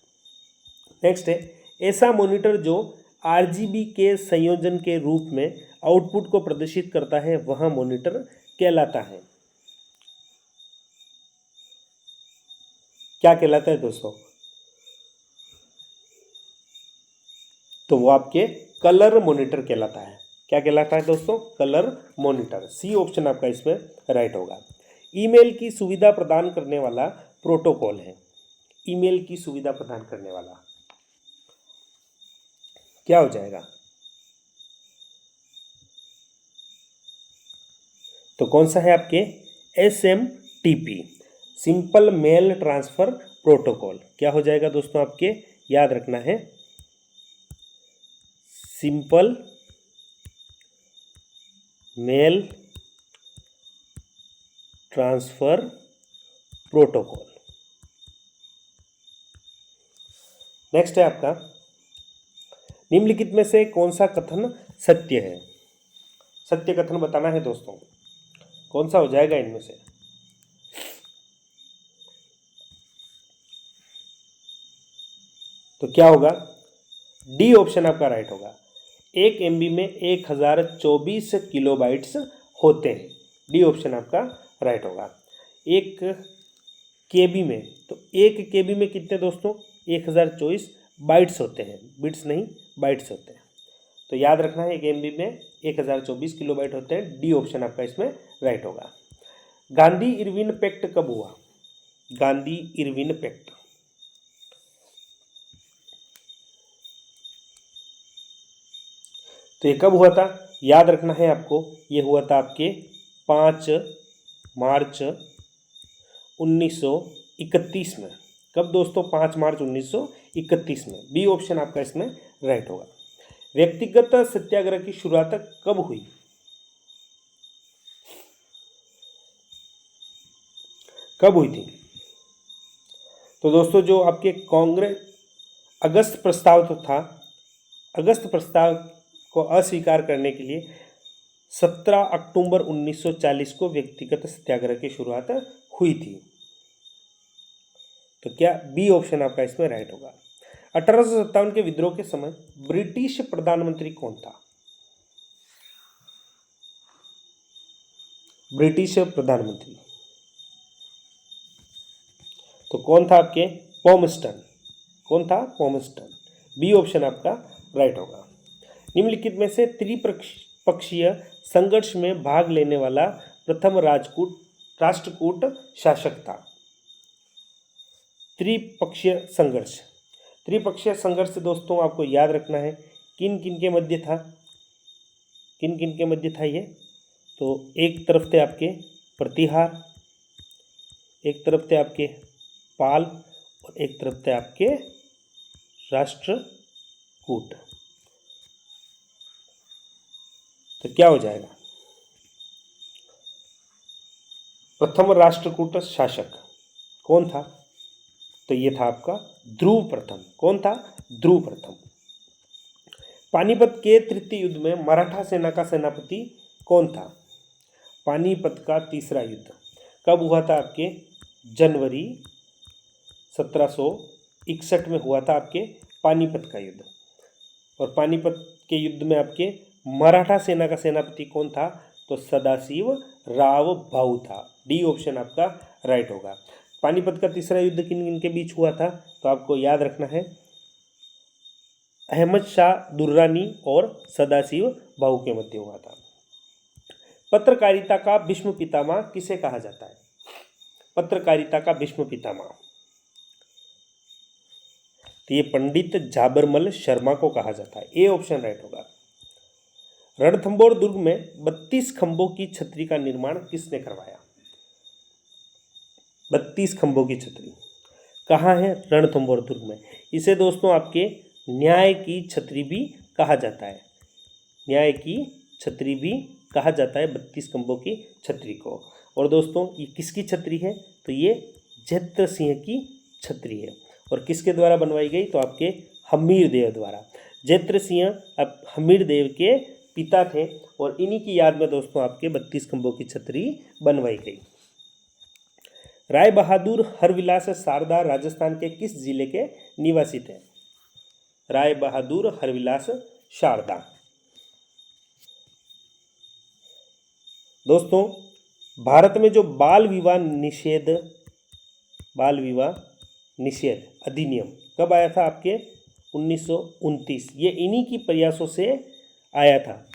नेक्स्ट है, ऐसा मॉनिटर जो RGB के संयोजन के रूप में आउटपुट को प्रदर्शित करता है वह मॉनिटर कहलाता है। क्या कहलाता है दोस्तों? तो वो आपके कलर मॉनिटर कहलाता है। क्या कहलाता है दोस्तों? Colour monitor. सी ऑप्शन आपका इसमें राइट होगा। ईमेल की सुविधा प्रदान करने वाला प्रोटोकॉल है। ईमेल की सुविधा प्रदान करने वाला क्या हो जाएगा? तो कौन सा है आपके? SMTP, simple mail transfer protocol. क्या हो जाएगा दोस्तों आपके? याद रखना है, simple mail transfer protocol. Next है आपका, निम्नलिखित में से कौन सा कथन सत्य है? सत्य कथन बताना है दोस्तों। कौन सा हो जाएगा इनमें से? तो क्या होगा? डी ऑप्शन आपका राइट होगा। 1 MB में 1024 किलोबाइट्स होते हैं। डी ऑप्शन आपका राइट होगा। 1 KB में, तो 1 KB में कितने दोस्तों? 1024 बाइट्स होते हैं, बिट्स नहीं बाइट्स होते हैं। तो याद रखना है 1 MB में 1024 किलोबाइट होते हैं। डी ऑप्शन आपका इसमें राइट होगा। गांधी इरविन पैक्ट कब हुआ? गांधी इरविन पैक्ट तो ये कब हुआ था? याद रखना है आपको, ये हुआ था आपके 5 मार्च 1931 में। कब दोस्तों? 5 मार्च 1931 में। बी ऑप्शन आपका इसमें राइट होगा। व्यक्तिगत सत्याग्रह की शुरुआत कब हुई? कब हुई थी? तो दोस्तों जो आपके कांग्रेस अगस्त प्रस्ताव तो था, अगस्त प्रस्ताव को अस्वीकार करने के लिए 17 अक्टूबर 1940 को व्यक्तिगत सत्याग्रह की शुरुआत हुई थी। तो क्या बी ऑप्शन आपका इसमें राइट होगा। 1857 के विद्रोह के समय ब्रिटिश प्रधानमंत्री कौन था? ब्रिटिश प्रधानमंत्री तो कौन था आपके? पॉमस्टन। कौन था? पॉमस्टन। बी ऑप्शन आपका राइट होगा। निम्नलिखित में से त्रिपक्षीय संघर्ष में भाग लेने वाला प्रथम राष्ट्रकूट शासक था। त्रिपक्षीय संघर्ष, त्रिपक्षीय संघर्ष दोस्तों आपको याद रखना है किन किन के मध्य था। किन किन के मध्य था ये? तो एक तरफ थे आपके प्रतिहार, एक तरफ थे आपके पाल और एक तरफ थे आपके राष्ट्रकूट। तो क्या हो जाएगा? प्रथम राष्ट्रकूट शासक कौन था? तो ये था आपका ध्रुव प्रथम। कौन था? ध्रुव प्रथम। पानीपत के तृतीय युद्ध में मराठा सेना का सेनापति कौन था? पानीपत का तीसरा युद्ध कब हुआ था? आपके जनवरी 1761 में हुआ था आपके पानीपत का युद्ध। और पानीपत के युद्ध में आपके मराठा सेना का सेनापति कौन था? तो सदाशिव राव भाऊ था। डी ऑप्शन आपका राइट होगा। पानीपत का तीसरा युद्ध किन किन के बीच हुआ था? तो आपको याद रखना है, अहमद शाह दुर्रानी और सदाशिव भाऊ के मध्य हुआ था। पत्रकारिता का भीष्म पितामह किसे कहा जाता है? पत्रकारिता का भीष्म पितामह, तो ये पंडित झाबरमल शर्मा को कहा जाता है। ए ऑप्शन राइट होगा। रणथंभौर दुर्ग में 32 खंभों की छतरी का निर्माण किसने करवाया? 32 खंभों की छतरी कहाँ है? रणथंभौर दुर्ग में। इसे दोस्तों आपके न्याय की छतरी भी कहा जाता है। न्याय की छतरी भी कहा जाता है 32 खंभों की छतरी को। और दोस्तों ये किसकी छतरी है? तो ये जैत्र सिंह की छतरी है। और किसके द्वारा बनवाई गई? तो आपके हमीर देव द्वारा। जैत्र सिंह अब हमीर देव के पिता थे और इन्हीं की याद में दोस्तों आपके 32 खंभों की छतरी बनवाई गई। राय बहादुर हरविलास शारदा राजस्थान के किस जिले के निवासी थे? राय बहादुर हरविलास शारदा। दोस्तों भारत में जो बाल विवाह निषेध अधिनियम कब आया था? आपके 1929। ये इन्हीं की प्रयासों से आया था।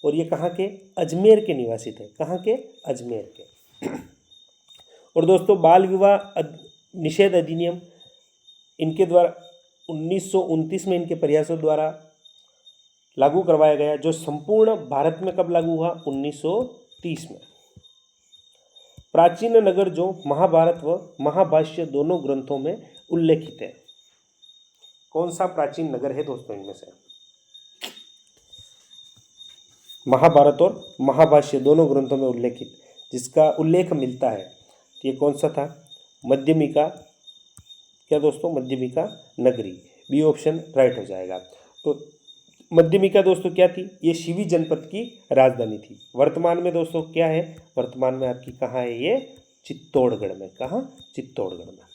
और ये कहाँ के? अजमेर के निवासी थे। कहाँ के? अजमेर के। और दोस्तों बाल विवाह निषेध अधिनियम इनके द्वारा 1929 में इनके प्रयासों द्वारा लागू करवाया गया, जो संपूर्ण भारत में कब लागू हुआ? 1930 में। प्राचीन नगर जो महाभारत व महाभाष्य दोनों ग्रंथों में उल्लेखित है, कौन सा प्राचीन नगर है दोस्तों इनमें से? महाभारत और महाभाष्य दोनों ग्रंथों में उल्लेखित जिसका उल्लेख मिलता है, ये कौन सा था? मध्यमिका। क्या दोस्तों? मध्यमिका नगरी। बी ऑप्शन राइट हो जाएगा। तो मध्यमिका दोस्तों क्या थी? ये शिवी जनपद की राजधानी थी। वर्तमान में दोस्तों क्या है? वर्तमान में आपकी कहाँ है? ये चित्तौड़गढ़ में। कहाँ? चित्तौड़गढ़ में।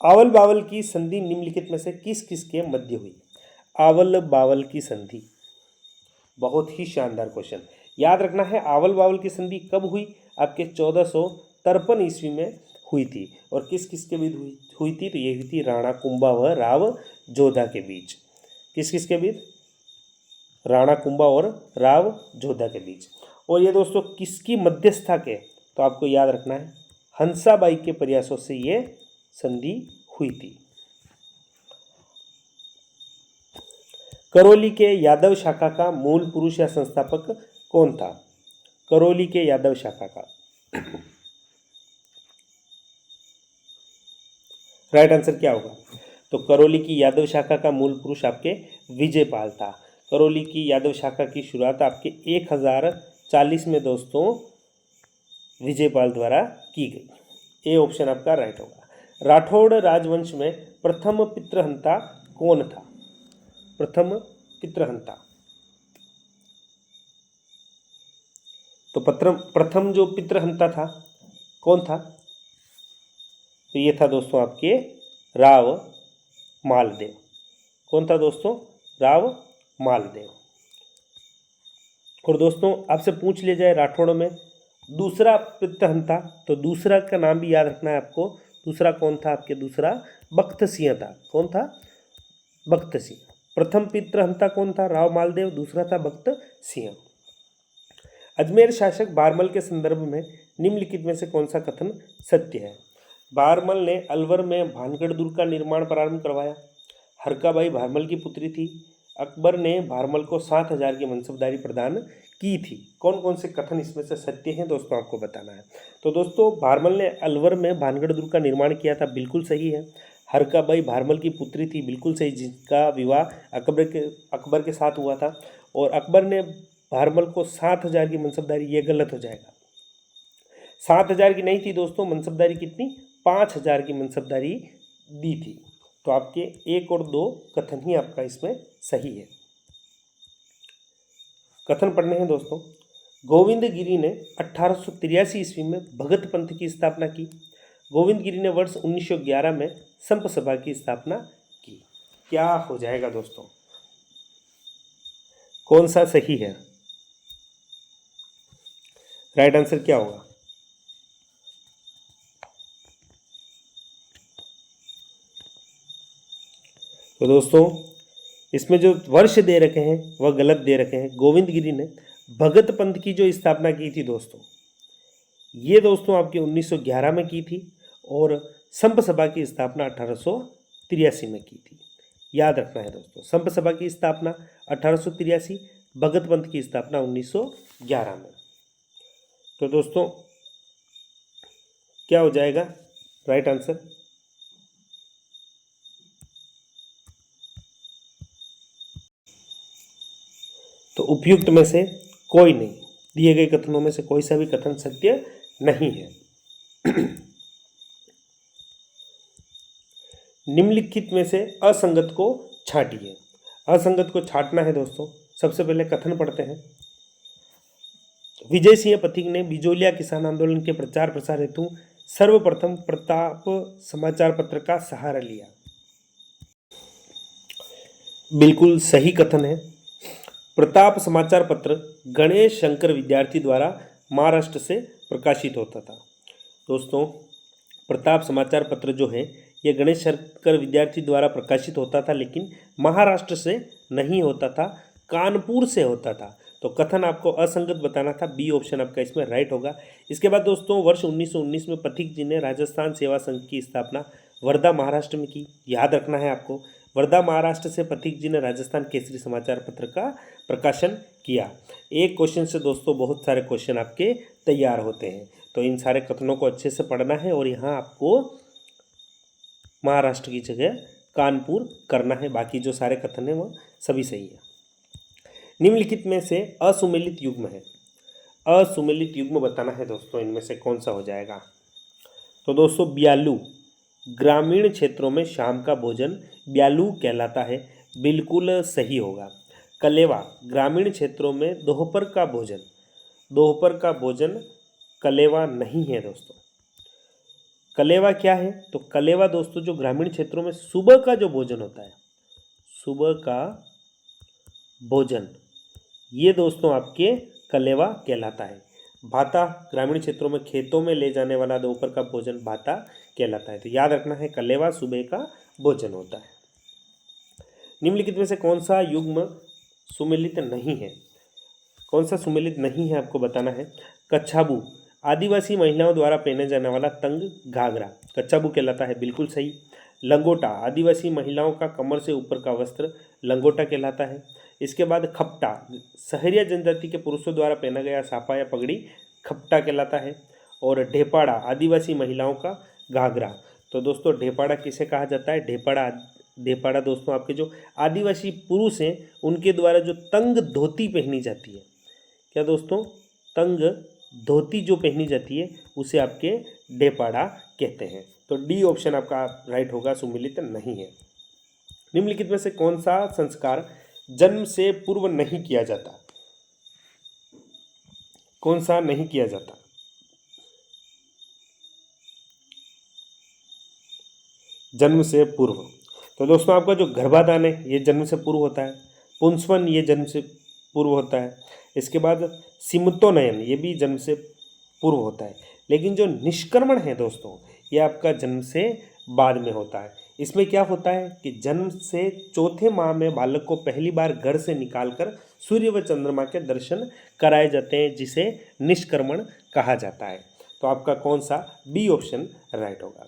आवल बावल की संधि निम्नलिखित में से किस किस के मध्य हुई? आवल बावल की संधि, बहुत ही शानदार क्वेश्चन। याद रखना है आवल बावल की संधि कब हुई? आपके 1453 ईस्वी में हुई थी। और किस किस के बीच हुई थी? तो ये हुई थी राणा कुंभा व राव जोधा के बीच। किस किस के बीच? राणा कुंभा और राव जोधा के बीच। और ये दोस्तों किसकी मध्यस्थता के? तो आपको याद रखना है हंसाबाई के प्रयासों से ये संधि हुई थी। करौली के यादव शाखा का मूल पुरुष या संस्थापक कौन था? करौली के यादव शाखा का राइट आंसर क्या होगा? तो करौली की यादव शाखा का मूल पुरुष आपके विजयपाल था। करौली की यादव शाखा की शुरुआत आपके 1040 में दोस्तों विजयपाल द्वारा की गई। ए ऑप्शन आपका राइट होगा। राठौड़ राजवंश में प्रथम पितृहंता कौन था? प्रथम पितृहंता, तो प्रथम जो पितृहंता था कौन था? तो ये था दोस्तों आपके राव मालदेव। कौन था दोस्तों? राव मालदेव। और दोस्तों आपसे पूछ लिया जाए राठौड़ों में दूसरा पितृहंता, तो दूसरा का नाम भी याद रखना है आपको। दूसरा कौन था? आपके दूसरा बख्त सिंह था। कौन था? बख्त सिंह। प्रथम पितृहंता कौन था? राव मालदेव। दूसरा था बख्त सिंह। अजमेर शासक बारमल के संदर्भ में निम्नलिखित में से कौन सा कथन सत्य है? बारमल ने अलवर में भानगढ़ दुर्ग का निर्माण प्रारंभ करवाया। हरकाबाई भारमल की पुत्री थी। अकबर ने भारमल को 7000 की मनसबदारी प्रदान की थी। कौन कौन से कथन इसमें से सत्य हैं दोस्तों आपको बताना है। तो दोस्तों भारमल ने अलवर में भानगढ़ दुर्ग का निर्माण किया था, बिल्कुल सही है। हरकाबाई भारमल की पुत्री थी, बिल्कुल सही, जिसका विवाह अकबर के साथ हुआ था। और अकबर ने भारमल को 7000 की मनसबदारी, ये गलत हो जाएगा। 7000 की नहीं थी दोस्तों मनसबदारी, कितनी? 5000 की मनसबदारी दी थी। तो आपके 1 और 2 कथन ही आपका इसमें सही है। कथन पढ़ने हैं दोस्तों। गोविंद गिरी ने 1883 ईस्वी में भगत पंथ की स्थापना की। गोविंद गिरी ने वर्ष 1911 में संप सभा की स्थापना की। क्या हो जाएगा दोस्तों, कौन सा सही है? राइट आंसर क्या होगा? तो दोस्तों इसमें जो वर्ष दे रखे हैं वह गलत दे रखे हैं। गोविंद गिरी ने भगत पंथ की जो स्थापना की थी दोस्तों, ये दोस्तों आपके 1911 में की थी और संप सभा की स्थापना 1883 में की थी। याद रखना है दोस्तों, संप सभा की स्थापना 1883, भगत पंथ की स्थापना 1911 में। तो दोस्तों क्या हो जाएगा राइट आंसर? तो उपयुक्त में से कोई नहीं, दिए गए कथनों में से कोई सा भी कथन सत्य नहीं है। निम्नलिखित में से असंगत को छांटिए। असंगत को छांटना है दोस्तों। सबसे पहले कथन पढ़ते हैं। विजय सिंह पथिक ने बिजोलिया किसान आंदोलन के प्रचार प्रसार हेतु सर्वप्रथम प्रताप समाचार पत्र का सहारा लिया। बिल्कुल सही कथन है। प्रताप समाचार पत्र गणेश शंकर विद्यार्थी द्वारा महाराष्ट्र से प्रकाशित होता था। दोस्तों प्रताप समाचार पत्र जो है ये गणेश शंकर विद्यार्थी द्वारा प्रकाशित होता था, लेकिन महाराष्ट्र से नहीं होता था, कानपुर से होता था। तो कथन आपको असंगत बताना था, बी ऑप्शन आपका इसमें राइट होगा। इसके बाद दोस्तों वर्ष 1919 में पथिक जी ने राजस्थान सेवा संघ की स्थापना वर्धा महाराष्ट्र में की। याद रखना है आपको, वर्धा महाराष्ट्र से पथिक जी ने राजस्थान केसरी समाचार पत्र का प्रकाशन किया। एक क्वेश्चन से दोस्तों बहुत सारे क्वेश्चन आपके तैयार होते हैं, तो इन सारे कथनों को अच्छे से पढ़ना है और यहाँ आपको महाराष्ट्र की जगह कानपुर करना है। बाकी जो सारे कथन हैं वो सभी सही है। निम्नलिखित में से असुमेलित युग्म है। असुमेलित युग्म बताना है दोस्तों, इनमें से कौन सा हो जाएगा? तो दोस्तों ब्यालू, ग्रामीण क्षेत्रों में शाम का भोजन ब्यालू कहलाता है, बिल्कुल सही होगा। कलेवा, ग्रामीण क्षेत्रों में दोपहर का भोजन, दोपहर का भोजन कलेवा नहीं है दोस्तों। कलेवा क्या है? तो कलेवा दोस्तों जो ग्रामीण क्षेत्रों में सुबह का जो भोजन होता है, सुबह का भोजन, ये दोस्तों आपके कलेवा कहलाता है। भाता, ग्रामीण क्षेत्रों में खेतों में ले जाने वाला दोपहर का भोजन भाता कहलाता है। तो याद रखना है कलेवा सुबह का भोजन होता है। निम्नलिखित में से कौन सा युग्म सुमेलित नहीं है? कौन सा सुमेलित नहीं है आपको बताना है। कच्छाबू, आदिवासी महिलाओं द्वारा पहने जाने वाला तंग घाघरा कच्छाबू कहलाता है, बिल्कुल सही। लंगोटा, आदिवासी महिलाओं का कमर से ऊपर का वस्त्र लंगोटा कहलाता है। इसके बाद खपटा, सहरिया जनजाति के पुरुषों द्वारा पहना गया साफा या पगड़ी खपटा कहलाता है। और ढेपाड़ा, आदिवासी महिलाओं का घाघरा। तो दोस्तों ढेपाड़ा किसे कहा जाता है? ढेपाड़ा दोस्तों आपके जो आदिवासी पुरुष हैं उनके द्वारा जो तंग धोती पहनी जाती है, क्या दोस्तों? तंग धोती जो पहनी जाती है उसे आपके ढेपाड़ा कहते हैं। तो डी ऑप्शन आपका राइट होगा, सुमेलित नहीं है। निम्नलिखित में से कौन सा संस्कार जन्म से पूर्व नहीं किया जाता? कौन सा नहीं किया जाता? जन्म से पूर्व। तो दोस्तों आपका जो गर्भाधान है ये जन्म से पूर्व होता है। पुंसवन ये जन्म से पूर्व होता है। इसके बाद सिमतोनयन ये भी जन्म से पूर्व होता है। लेकिन जो निष्क्रमण है दोस्तों ये आपका जन्म से बाद में होता है। इसमें क्या होता है कि जन्म से चौथे माह में बालक को पहली बार घर से निकालकर सूर्य व चंद्रमा के दर्शन कराए जाते हैं, जिसे निष्क्रमण कहा जाता है। तो आपका कौन सा? बी ऑप्शन राइट होगा।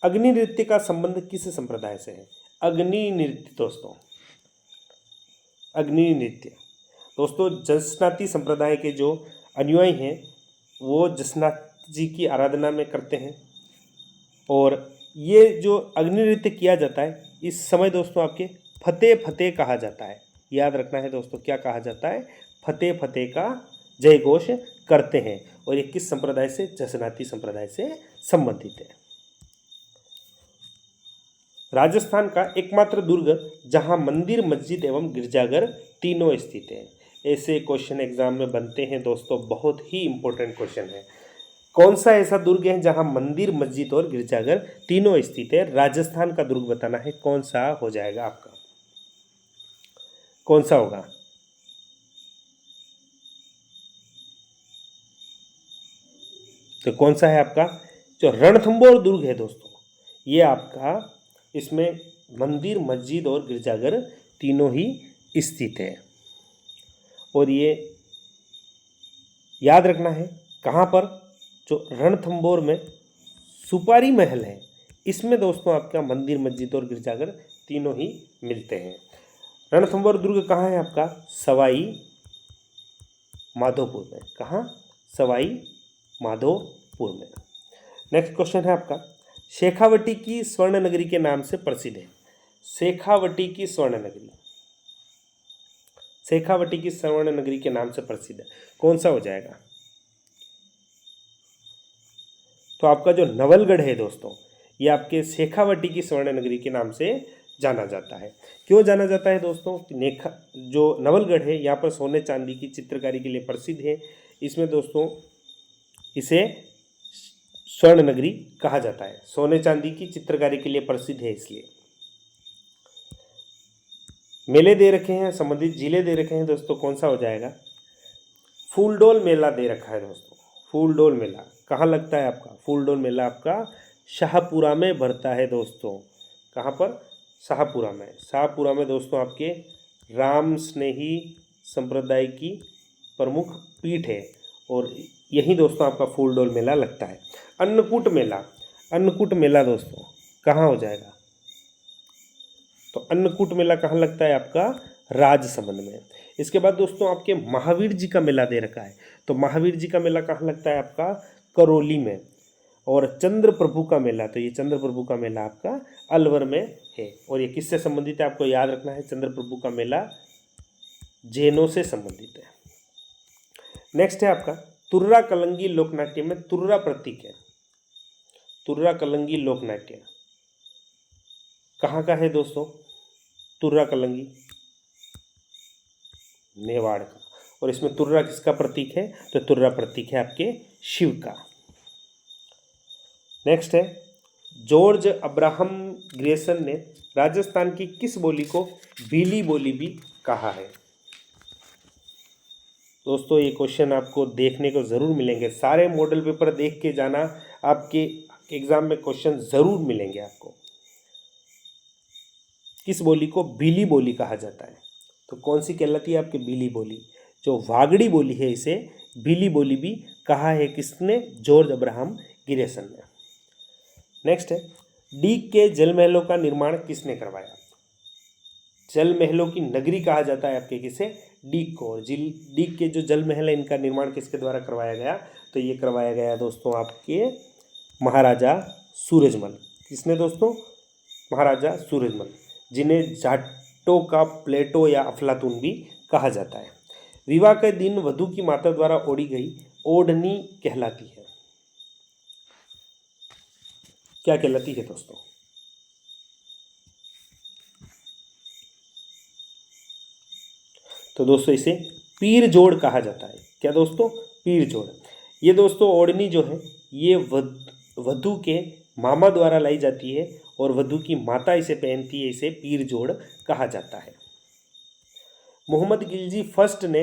अग्नि नृत्य का संबंध किस संप्रदाय से है? अग्नि नृत्य दोस्तों जसनाती संप्रदाय के जो अनुयायी हैं वो जसनाथ जी की आराधना में करते हैं। और ये जो अग्नि नृत्य किया जाता है इस समय दोस्तों आपके फतेह फतेह कहा जाता है। याद रखना है दोस्तों, क्या कहा जाता है? फतेह फतेह का जय घोष करते हैं। और ये किस संप्रदाय से? जसनाती संप्रदाय से संबंधित है। राजस्थान का एकमात्र दुर्ग जहां मंदिर, मस्जिद एवं गिरजाघर तीनों स्थित है। ऐसे क्वेश्चन एग्जाम में बनते हैं दोस्तों, बहुत ही इंपॉर्टेंट क्वेश्चन है। कौन सा ऐसा दुर्ग है जहां मंदिर, मस्जिद और गिरजाघर तीनों स्थित है? राजस्थान का दुर्ग बताना है, कौन सा हो जाएगा आपका, कौन सा होगा? तो कौन सा है आपका? जो रणथंबोर दुर्ग है दोस्तों, ये आपका, इसमें मंदिर, मस्जिद और गिरजाघर तीनों ही स्थित है। और ये याद रखना है कहाँ पर? जो रणथंबोर में सुपारी महल है, इसमें दोस्तों आपका मंदिर, मस्जिद और गिरजाघर तीनों ही मिलते हैं। रणथंबोर दुर्ग कहाँ है आपका? सवाई माधोपुर में। कहाँ? सवाई माधोपुर में। नेक्स्ट क्वेश्चन है आपका, शेखावटी की स्वर्ण नगरी के नाम से प्रसिद्ध है। शेखावटी की स्वर्ण नगरी, शेखावटी की स्वर्ण नगरी के नाम से प्रसिद्ध है, कौन सा हो जाएगा? तो आपका जो नवलगढ़ है दोस्तों, ये आपके शेखावटी की स्वर्ण नगरी के नाम से जाना जाता है। क्यों जाना जाता है दोस्तों? जो नवलगढ़ है यहाँ पर सोने चांदी की चित्रकारी के लिए प्रसिद्ध है। इसमें दोस्तों इसे स्वर्ण नगरी कहा जाता है, सोने चांदी की चित्रकारी के लिए प्रसिद्ध है। इसलिए मेले दे रखे हैं, संबंधित जिले दे रखे हैं दोस्तों, कौन सा हो जाएगा? फूलडोल मेला दे रखा है दोस्तों। फूलडोल मेला कहाँ लगता है आपका? फूलडोल मेला आपका शाहपुरा में भरता है दोस्तों। कहाँ पर? शाहपुरा में। शाहपुरा में दोस्तों आपके राम स्नेही संप्रदाय की प्रमुख पीठ है, और यही दोस्तों आपका फूलडोल मेला लगता है। अन्नकूट मेला, अन्नकूट मेला दोस्तों कहाँ हो जाएगा? तो अन्नकूट मेला कहाँ लगता है आपका? राजसमंद में। इसके बाद दोस्तों आपके महावीर जी का मेला दे रखा है, तो महावीर जी का मेला कहाँ लगता है आपका? करौली में। और चंद्र प्रभु का मेला, तो ये चंद्र प्रभु का मेला आपका अलवर में है। और ये किससे संबंधित है आपको याद रखना है? चंद्र प्रभु का मेला जैनों से संबंधित है। नेक्स्ट है आपका तुर्रा कलंगी लोकनाट्य में तुर्रा प्रतीक है। तुर्रा कलंगी लोकनाट्य कहाँ का है दोस्तों? तुर्रा कलंगी मेवाड़ का। और इसमें तुर्रा किसका प्रतीक है? तो तुर्रा प्रतीक है आपके शिव का। नेक्स्ट है, जॉर्ज अब्राहम ग्रेसन ने राजस्थान की किस बोली को भीली बोली भी कहा है? दोस्तों ये क्वेश्चन आपको देखने को ज़रूर मिलेंगे, सारे मॉडल पेपर देख के जाना, आपके एग्जाम में क्वेश्चन ज़रूर मिलेंगे आपको। किस बोली को भीली बोली कहा जाता है? तो कौन सी कहलाती है आपकी भीली बोली? जो वागड़ी बोली है इसे भीली बोली भी कहा है। किसने? जॉर्ज अब्राहम ग्रेसन ने। नेक्स्ट है, डीक के जल महलों का निर्माण किसने करवाया? जल महलों की नगरी कहा जाता है आपके किसे? डीक को। और डीक के जो जल महल है इनका निर्माण किसके द्वारा करवाया गया? तो ये करवाया गया दोस्तों आपके महाराजा सूरजमल। किसने दोस्तों? महाराजा सूरजमल, जिन्हें जाटों का प्लेटो या अफलातून भी कहा जाता है। विवाह के दिन वधू की माता द्वारा ओढ़ी गई ओढ़नी कहलाती है, क्या कहलाती है दोस्तों? तो दोस्तों इसे पीर जोड़ कहा जाता है। क्या दोस्तों? पीर जोड़। ये दोस्तों ओढ़नी जो है ये वधू के मामा द्वारा लाई जाती है और वधू की माता इसे पहनती है, इसे पीर जोड़ कहा जाता है। मोहम्मद खिलजी फर्स्ट ने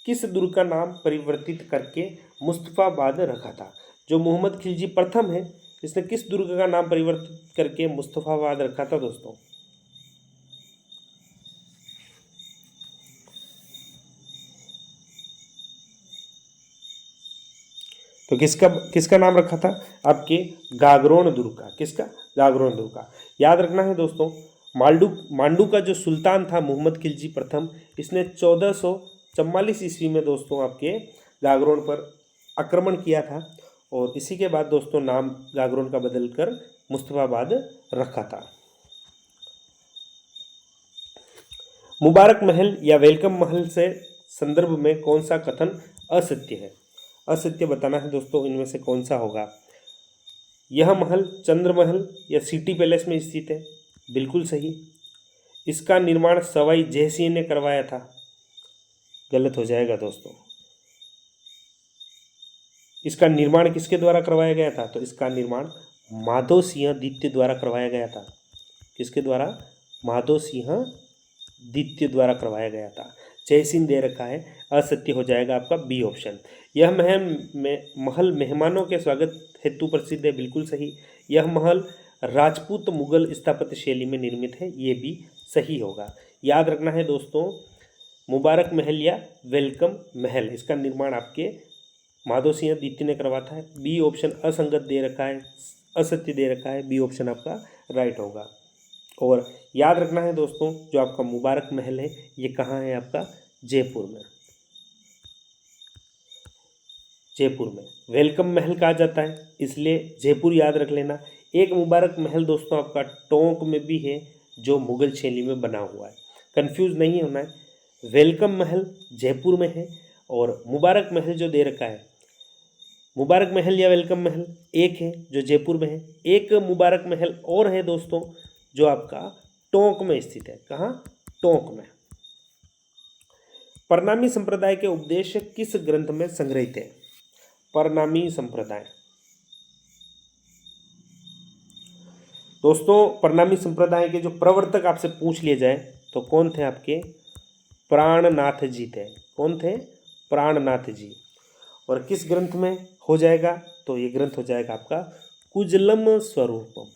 किस दुर्ग का नाम परिवर्तित करके मुस्तफाबाद रखा था? जो मोहम्मद खिलजी प्रथम है इसने किस दुर्ग का नाम परिवर्तित करके मुस्तफाबाद रखा था दोस्तों? तो किसका नाम रखा था? आपके गागरोन दुर्ग का। किसका? गागरोन दुर्ग का। याद रखना है दोस्तों, मांडू का जो सुल्तान था मोहम्मद खिलजी प्रथम, इसने 1444 ईस्वी में दोस्तों आपके गागरोन पर आक्रमण किया था, और इसी के बाद दोस्तों नाम गागरोन का बदलकर मुस्तफाबाद रखा था। मुबारक महल या वेलकम महल से संदर्भ में कौन सा कथन असत्य है? असत्य बताना है दोस्तों, इनमें से कौन सा होगा? यह महल चंद्र महल या सिटी पैलेस में स्थित है, बिल्कुल सही। इसका निर्माण सवाई जयसिंह ने करवाया था, गलत हो जाएगा दोस्तों। इसका निर्माण किसके द्वारा करवाया गया था? तो इसका निर्माण माधो सिंह द्वितीय द्वारा करवाया गया था। किसके द्वारा? माधो सिंह द्वितीय द्वारा करवाया गया था। जयसिंह दे रखा है, असत्य हो जाएगा आपका बी ऑप्शन। यह महल मेहमानों के स्वागत हेतु प्रसिद्ध है, बिल्कुल सही। यह महल राजपूत मुगल स्थापत्य शैली में निर्मित है, ये भी सही होगा। याद रखना है दोस्तों, मुबारक महल या वेलकम महल, इसका निर्माण आपके माधो सिंह द्वितीय ने करवाता है। बी ऑप्शन असंगत दे रखा है, असत्य दे रखा है, बी ऑप्शन आपका राइट होगा। और याद रखना है दोस्तों, जो आपका मुबारक महल है ये कहाँ है? आपका जयपुर में। जयपुर में वेलकम महल कहा जाता है, इसलिए जयपुर याद रख लेना। एक मुबारक महल दोस्तों आपका टोंक में भी है, जो मुगल शैली में बना हुआ है, कंफ्यूज नहीं होना है। वेलकम महल जयपुर में है और मुबारक महल जो दे रखा है, मुबारक महल या वेलकम महल एक है जो जयपुर में है। एक मुबारक महल और है दोस्तों जो आपका टोंक में स्थित है। कहाँ? टोंक में। परनामी संप्रदाय के उपदेश किस ग्रंथ में संग्रहित है? परनामी संप्रदाय दोस्तों, परनामी संप्रदाय के जो प्रवर्तक आपसे पूछ लिए जाए तो कौन थे? आपके प्राणनाथ जी थे। कौन थे? प्राणनाथ जी। और किस ग्रंथ में हो जाएगा? तो ये ग्रंथ हो जाएगा आपका कुंजलम स्वरूपम।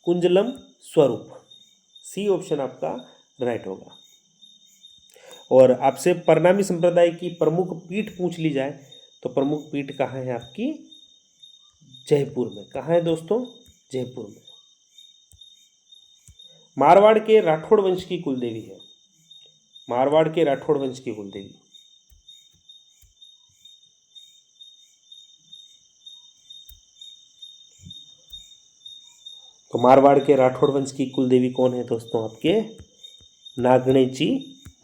कुंजलम स्वरूप, सी ऑप्शन आपका राइट होगा। और आपसे परनामी संप्रदाय की प्रमुख पीठ पूछ ली जाए तो प्रमुख पीठ कहाँ है आपकी? जयपुर में। कहाँ है दोस्तों? जयपुर में। मारवाड़ के राठौड़ वंश की कुलदेवी है। मारवाड़ के राठौड़ वंश की कुलदेवी, तो मारवाड़ के राठौड़ वंश की कुलदेवी कौन है दोस्तों? आपके नागणेची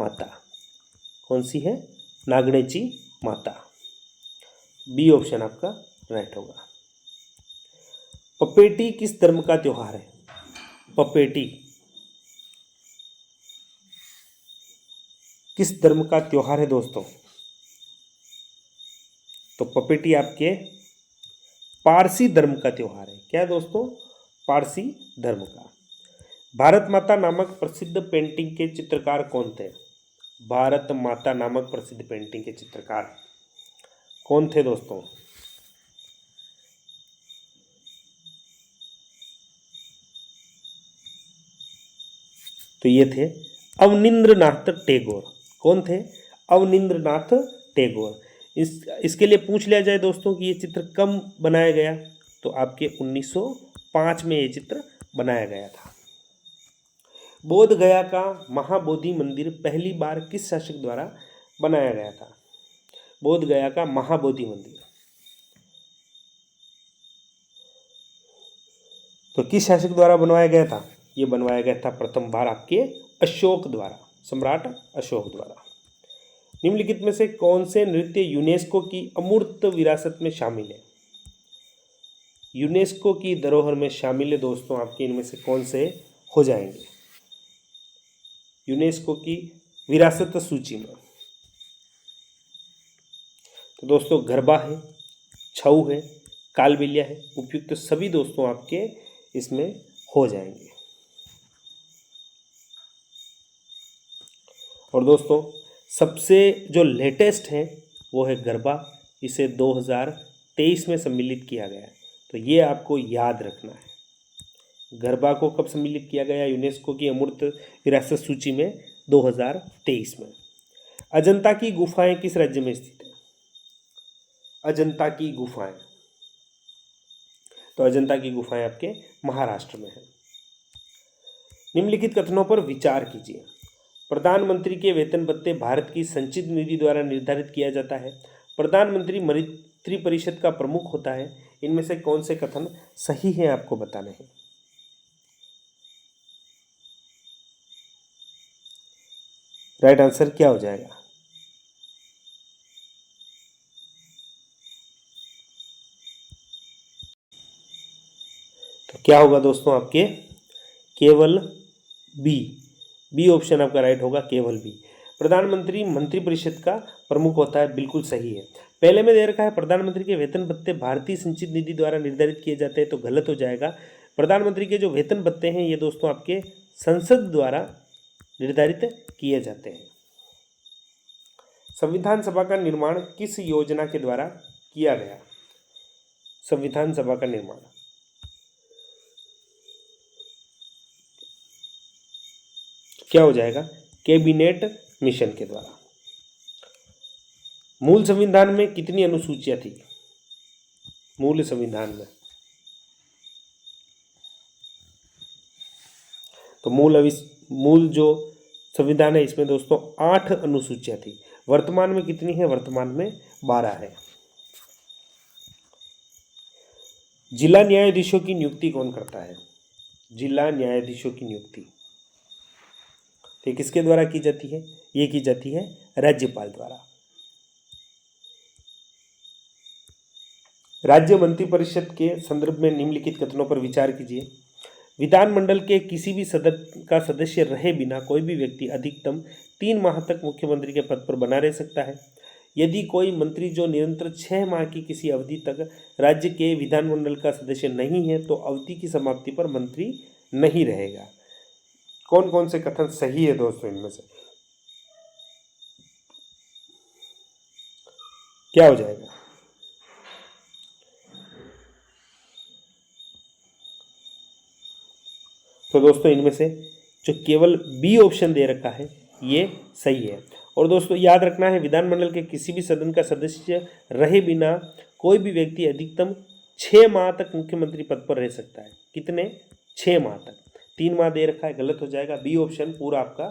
माता। कौन सी है? नागणेची माता। बी ऑप्शन आपका राइट होगा। पपेटी किस धर्म का त्योहार है? पपेटी किस धर्म का त्योहार है दोस्तों? तो पपेटी आपके पारसी धर्म का त्योहार है। क्या है दोस्तों? पारसी धर्म का। भारत माता नामक प्रसिद्ध पेंटिंग के चित्रकार कौन थे? भारत माता नामक प्रसिद्ध पेंटिंग के चित्रकार कौन थे दोस्तों? तो ये थे अवनींद्रनाथ टैगोर। कौन थे? अवनींद्रनाथ टैगोर। इसके लिए पूछ लिया जाए दोस्तों कि ये चित्र कब बनाया गया, तो आपके 1905 में ये चित्र बनाया गया था। बोध गया का महाबोधि मंदिर पहली बार किस शासक द्वारा बनाया गया था? बोध गया का महाबोधि मंदिर तो किस शासक द्वारा बनवाया गया था? ये बनवाया गया था प्रथम बार आपके अशोक द्वारा, सम्राट अशोक द्वारा। निम्नलिखित में से कौन से नृत्य यूनेस्को की अमूर्त विरासत में शामिल है? यूनेस्को की धरोहर में शामिल है दोस्तों, आपके इनमें से कौन से हो जाएंगे यूनेस्को की विरासत सूची में? तो दोस्तों गरबा है, छऊ है, कालबेलिया है, उपयुक्त तो सभी दोस्तों आपके इसमें हो जाएंगे। और दोस्तों सबसे जो लेटेस्ट है वो है गरबा, इसे 2023 में सम्मिलित किया गया है, तो ये आपको याद रखना है। गरबा को कब सम्मिलित किया गया यूनेस्को की अमूर्त विरासत सूची में? 2023 में। अजंता की गुफाएं किस राज्य में स्थित है? अजंता की गुफाएं, तो अजंता की गुफाएं आपके महाराष्ट्र में है। निम्नलिखित कथनों पर विचार कीजिए। प्रधानमंत्री के वेतन भत्ते भारत की संचित निधि द्वारा निर्धारित किया जाता है। प्रधानमंत्री मंत्री परिषद का प्रमुख होता है। इनमें से कौन से कथन सही है आपको बताने हैं? राइट आंसर क्या हो जाएगा? तो क्या होगा दोस्तों आपके? केवल बी। बी ऑप्शन आपका राइट होगा, केवल बी। प्रधानमंत्री मंत्रिपरिषद का प्रमुख होता है, बिल्कुल सही है। पहले में दे रखा है प्रधानमंत्री के वेतन भत्ते भारतीय संचित निधि द्वारा निर्धारित किए जाते हैं, तो गलत हो जाएगा। प्रधानमंत्री के जो वेतन भत्ते हैं ये दोस्तों आपके संसद द्वारा निर्धारित किए जाते हैं। संविधान सभा का निर्माण किस योजना के द्वारा किया गया? संविधान सभा का निर्माण क्या हो जाएगा? कैबिनेट मिशन के द्वारा। मूल संविधान में कितनी अनुसूचियां थी? मूल संविधान में तो मूल जो संविधान है इसमें दोस्तों 8 अनुसूचियां थी। वर्तमान में कितनी है? वर्तमान में 12 है। जिला न्यायाधीशों की नियुक्ति कौन करता है? जिला न्यायाधीशों की नियुक्ति तो किसके द्वारा की जाती है? ये की जाती है राज्यपाल द्वारा। राज्य मंत्रिपरिषद के संदर्भ में निम्नलिखित कथनों पर विचार कीजिए। विधानमंडल के किसी भी सदस्य का सदस्य रहे बिना कोई भी व्यक्ति अधिकतम 3 माह तक मुख्यमंत्री के पद पर बना रह सकता है। यदि कोई मंत्री जो निरंतर 6 माह की किसी अवधि तक राज्य के विधानमंडल का सदस्य नहीं है तो अवधि की समाप्ति पर मंत्री नहीं रहेगा। कौन कौन से कथन सही है दोस्तों? इनमें से क्या हो जाएगा? तो दोस्तों इनमें से जो केवल बी ऑप्शन दे रखा है ये सही है। और दोस्तों याद रखना है, विधानमंडल के किसी भी सदन का सदस्य रहे बिना कोई भी व्यक्ति अधिकतम 6 माह तक मुख्यमंत्री पद पर रह सकता है। कितने? 6 माह तक। 3 माह दे रखा है, गलत हो जाएगा। बी ऑप्शन पूरा आपका,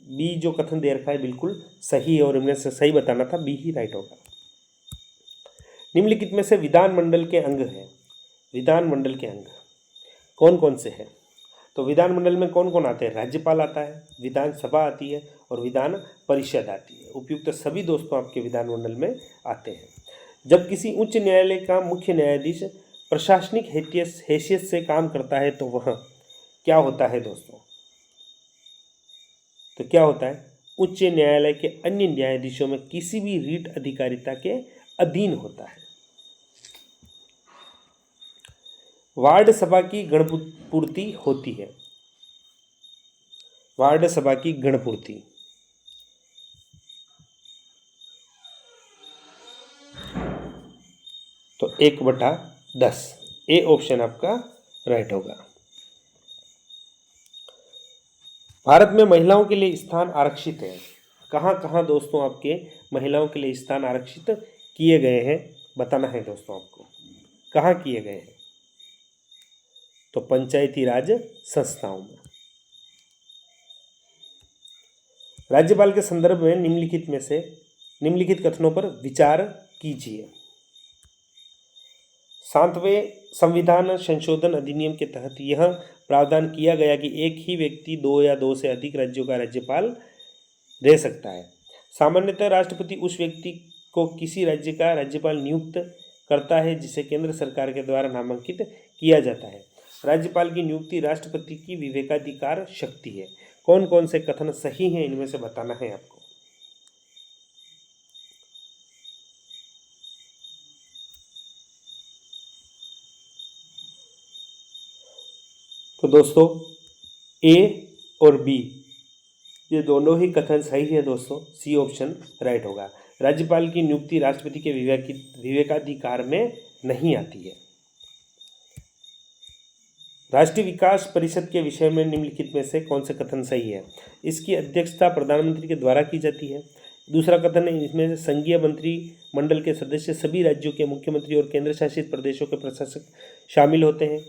बी जो कथन दे रखा है बिल्कुल सही है और इनमें से सही बताना था, बी ही राइट होगा। निम्नलिखित में से विधानमंडल के अंग है। विधानमंडल के अंग कौन कौन से हैं? तो विधानमंडल में कौन कौन आते हैं? राज्यपाल आता है, विधानसभा आती है और विधान परिषद आती है। उपयुक्त सभी दोस्तों आपके विधानमंडल में आते हैं। जब किसी उच्च न्यायालय का मुख्य न्यायाधीश प्रशासनिक हैसियत से काम करता है तो वह क्या होता है दोस्तों? तो क्या होता है? उच्च न्यायालय के अन्य न्यायाधीशों में किसी भी रीट अधिकारिता के अधीन होता है। वार्ड सभा की गणपूर्ति होती है। वार्ड सभा की गणपूर्ति तो 1/10। ए ऑप्शन आपका राइट होगा। भारत में महिलाओं के लिए स्थान आरक्षित है। कहाँ कहाँ दोस्तों आपके महिलाओं के लिए स्थान आरक्षित किए गए हैं बताना है दोस्तों आपको। कहाँ किए गए हैं? तो पंचायती राज संस्थाओं में। राज्यपाल के संदर्भ में निम्नलिखित कथनों पर विचार कीजिए। 7वें संविधान संशोधन अधिनियम के तहत यह प्रावधान किया गया कि एक ही व्यक्ति 2 या 2 से अधिक राज्यों का राज्यपाल रह सकता है। सामान्यतः राष्ट्रपति उस व्यक्ति को किसी राज्य का राज्यपाल नियुक्त करता है जिसे केंद्र सरकार के द्वारा नामांकित किया जाता है। राज्यपाल की नियुक्ति राष्ट्रपति की विवेकाधिकार शक्ति है। कौन कौन से कथन सही हैं इनमें से बताना है आपको। तो दोस्तों ए और बी ये दोनों ही कथन सही है दोस्तों। सी ऑप्शन राइट होगा। राज्यपाल की नियुक्ति राष्ट्रपति के विवेकाधिकार में नहीं आती है। राष्ट्रीय विकास परिषद के विषय में निम्नलिखित में से कौन से कथन सही है? इसकी अध्यक्षता प्रधानमंत्री के द्वारा की जाती है। दूसरा कथन है इसमें से संघीय मंत्रिमंडल के सदस्य सभी राज्यों के मुख्यमंत्री और केंद्र शासित प्रदेशों के प्रशासक शामिल होते हैं।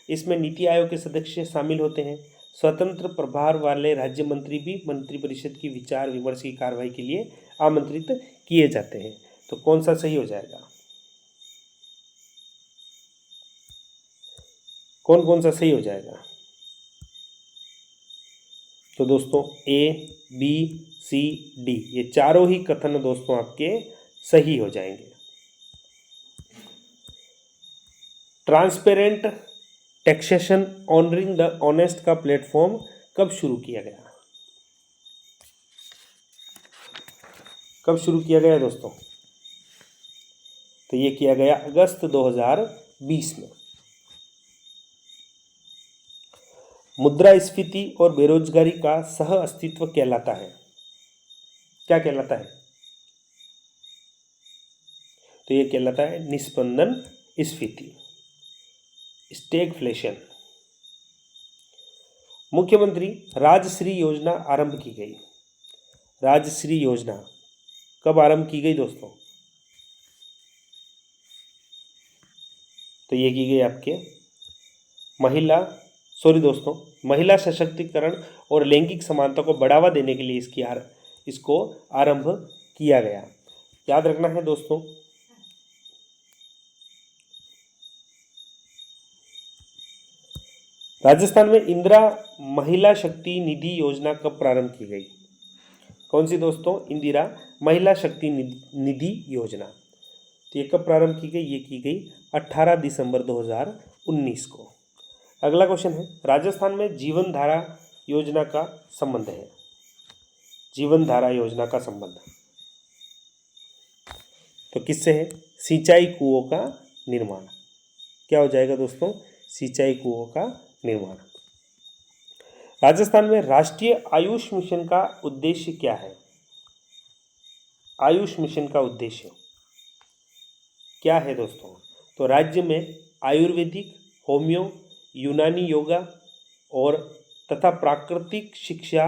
इसमें नीति आयोग के सदस्य शामिल होते हैं। स्वतंत्र प्रभार वाले राज्य मंत्री भी मंत्रिपरिषद की विचार विमर्श की कार्रवाई के लिए आमंत्रित किए जाते हैं। तो कौन सा सही हो जाएगा? कौन कौन सा सही हो जाएगा? तो दोस्तों ए, बी, सी, डी ये चारों ही कथन दोस्तों आपके सही हो जाएंगे। Transparent taxation honouring the honest का प्लेटफॉर्म कब शुरू किया गया? कब शुरू किया गया दोस्तों? तो ये किया गया अगस्त 2020 में। मुद्रास्फीति और बेरोजगारी का सह अस्तित्व कहलाता है, क्या कहलाता है? तो ये कहलाता है निस्पंदन स्फीति, स्टैगफ्लेशन। मुख्यमंत्री राजश्री योजना आरंभ की गई। राजश्री योजना कब आरंभ की गई दोस्तों? तो ये की गई आपके महिला सशक्तिकरण और लैंगिक समानता को बढ़ावा देने के लिए इसको आरंभ किया गया। याद रखना है दोस्तों, राजस्थान में इंदिरा महिला शक्ति निधि योजना कब प्रारंभ की गई? कौन सी दोस्तों? इंदिरा महिला शक्ति निधि योजना। तो ये कब प्रारंभ की गई? ये की गई 18 दिसंबर 2019 को। अगला क्वेश्चन है, राजस्थान में जीवन धारा योजना का संबंध है। जीवन धारा योजना का संबंध तो किससे है? सिंचाई कुओं का निर्माण। क्या हो जाएगा दोस्तों? सिंचाई कुओं का निर्माण। राजस्थान में राष्ट्रीय आयुष मिशन का उद्देश्य क्या है? आयुष मिशन का उद्देश्य क्या है दोस्तों? तो राज्य में आयुर्वेदिक, होम्यो, यूनानी योगा और तथा प्राकृतिक शिक्षा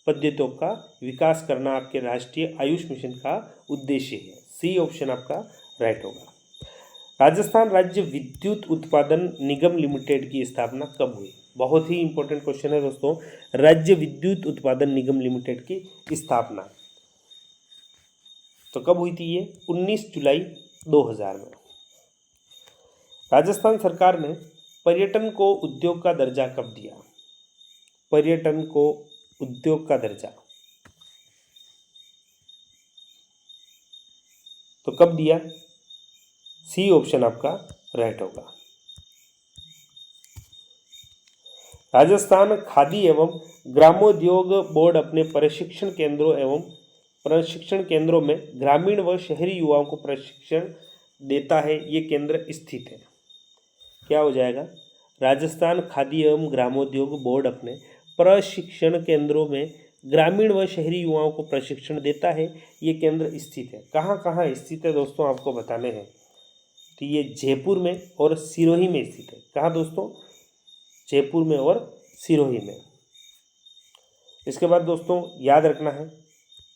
पद्धतियों का विकास करना आपके राष्ट्रीय आयुष मिशन का उद्देश्य है। सी ऑप्शन आपका राइट होगा। राजस्थान राज्य विद्युत उत्पादन निगम लिमिटेड की स्थापना कब हुई? बहुत ही इंपॉर्टेंट क्वेश्चन है दोस्तों। राज्य विद्युत उत्पादन निगम लिमिटेड की स्थापना तो कब हुई थी? ये 19 जुलाई 2000 में। राजस्थान सरकार ने पर्यटन को उद्योग का दर्जा कब दिया? पर्यटन को उद्योग का दर्जा तो कब दिया? सी ऑप्शन आपका राइट होगा। राजस्थान खादी एवं ग्रामोद्योग बोर्ड अपने प्रशिक्षण केंद्रों में ग्रामीण व शहरी युवाओं को प्रशिक्षण देता है। ये केंद्र स्थित है। क्या हो जाएगा? राजस्थान खादी एवं ग्रामोद्योग बोर्ड अपने प्रशिक्षण केंद्रों में ग्रामीण व शहरी युवाओं को प्रशिक्षण देता है। ये केंद्र स्थित है। कहाँ कहाँ स्थित है दोस्तों? आपको बताने हैं। तो ये जयपुर में और सिरोही में स्थित है। कहाँ दोस्तों? जयपुर में और सिरोही में। इसके बाद दोस्तों याद रखना है,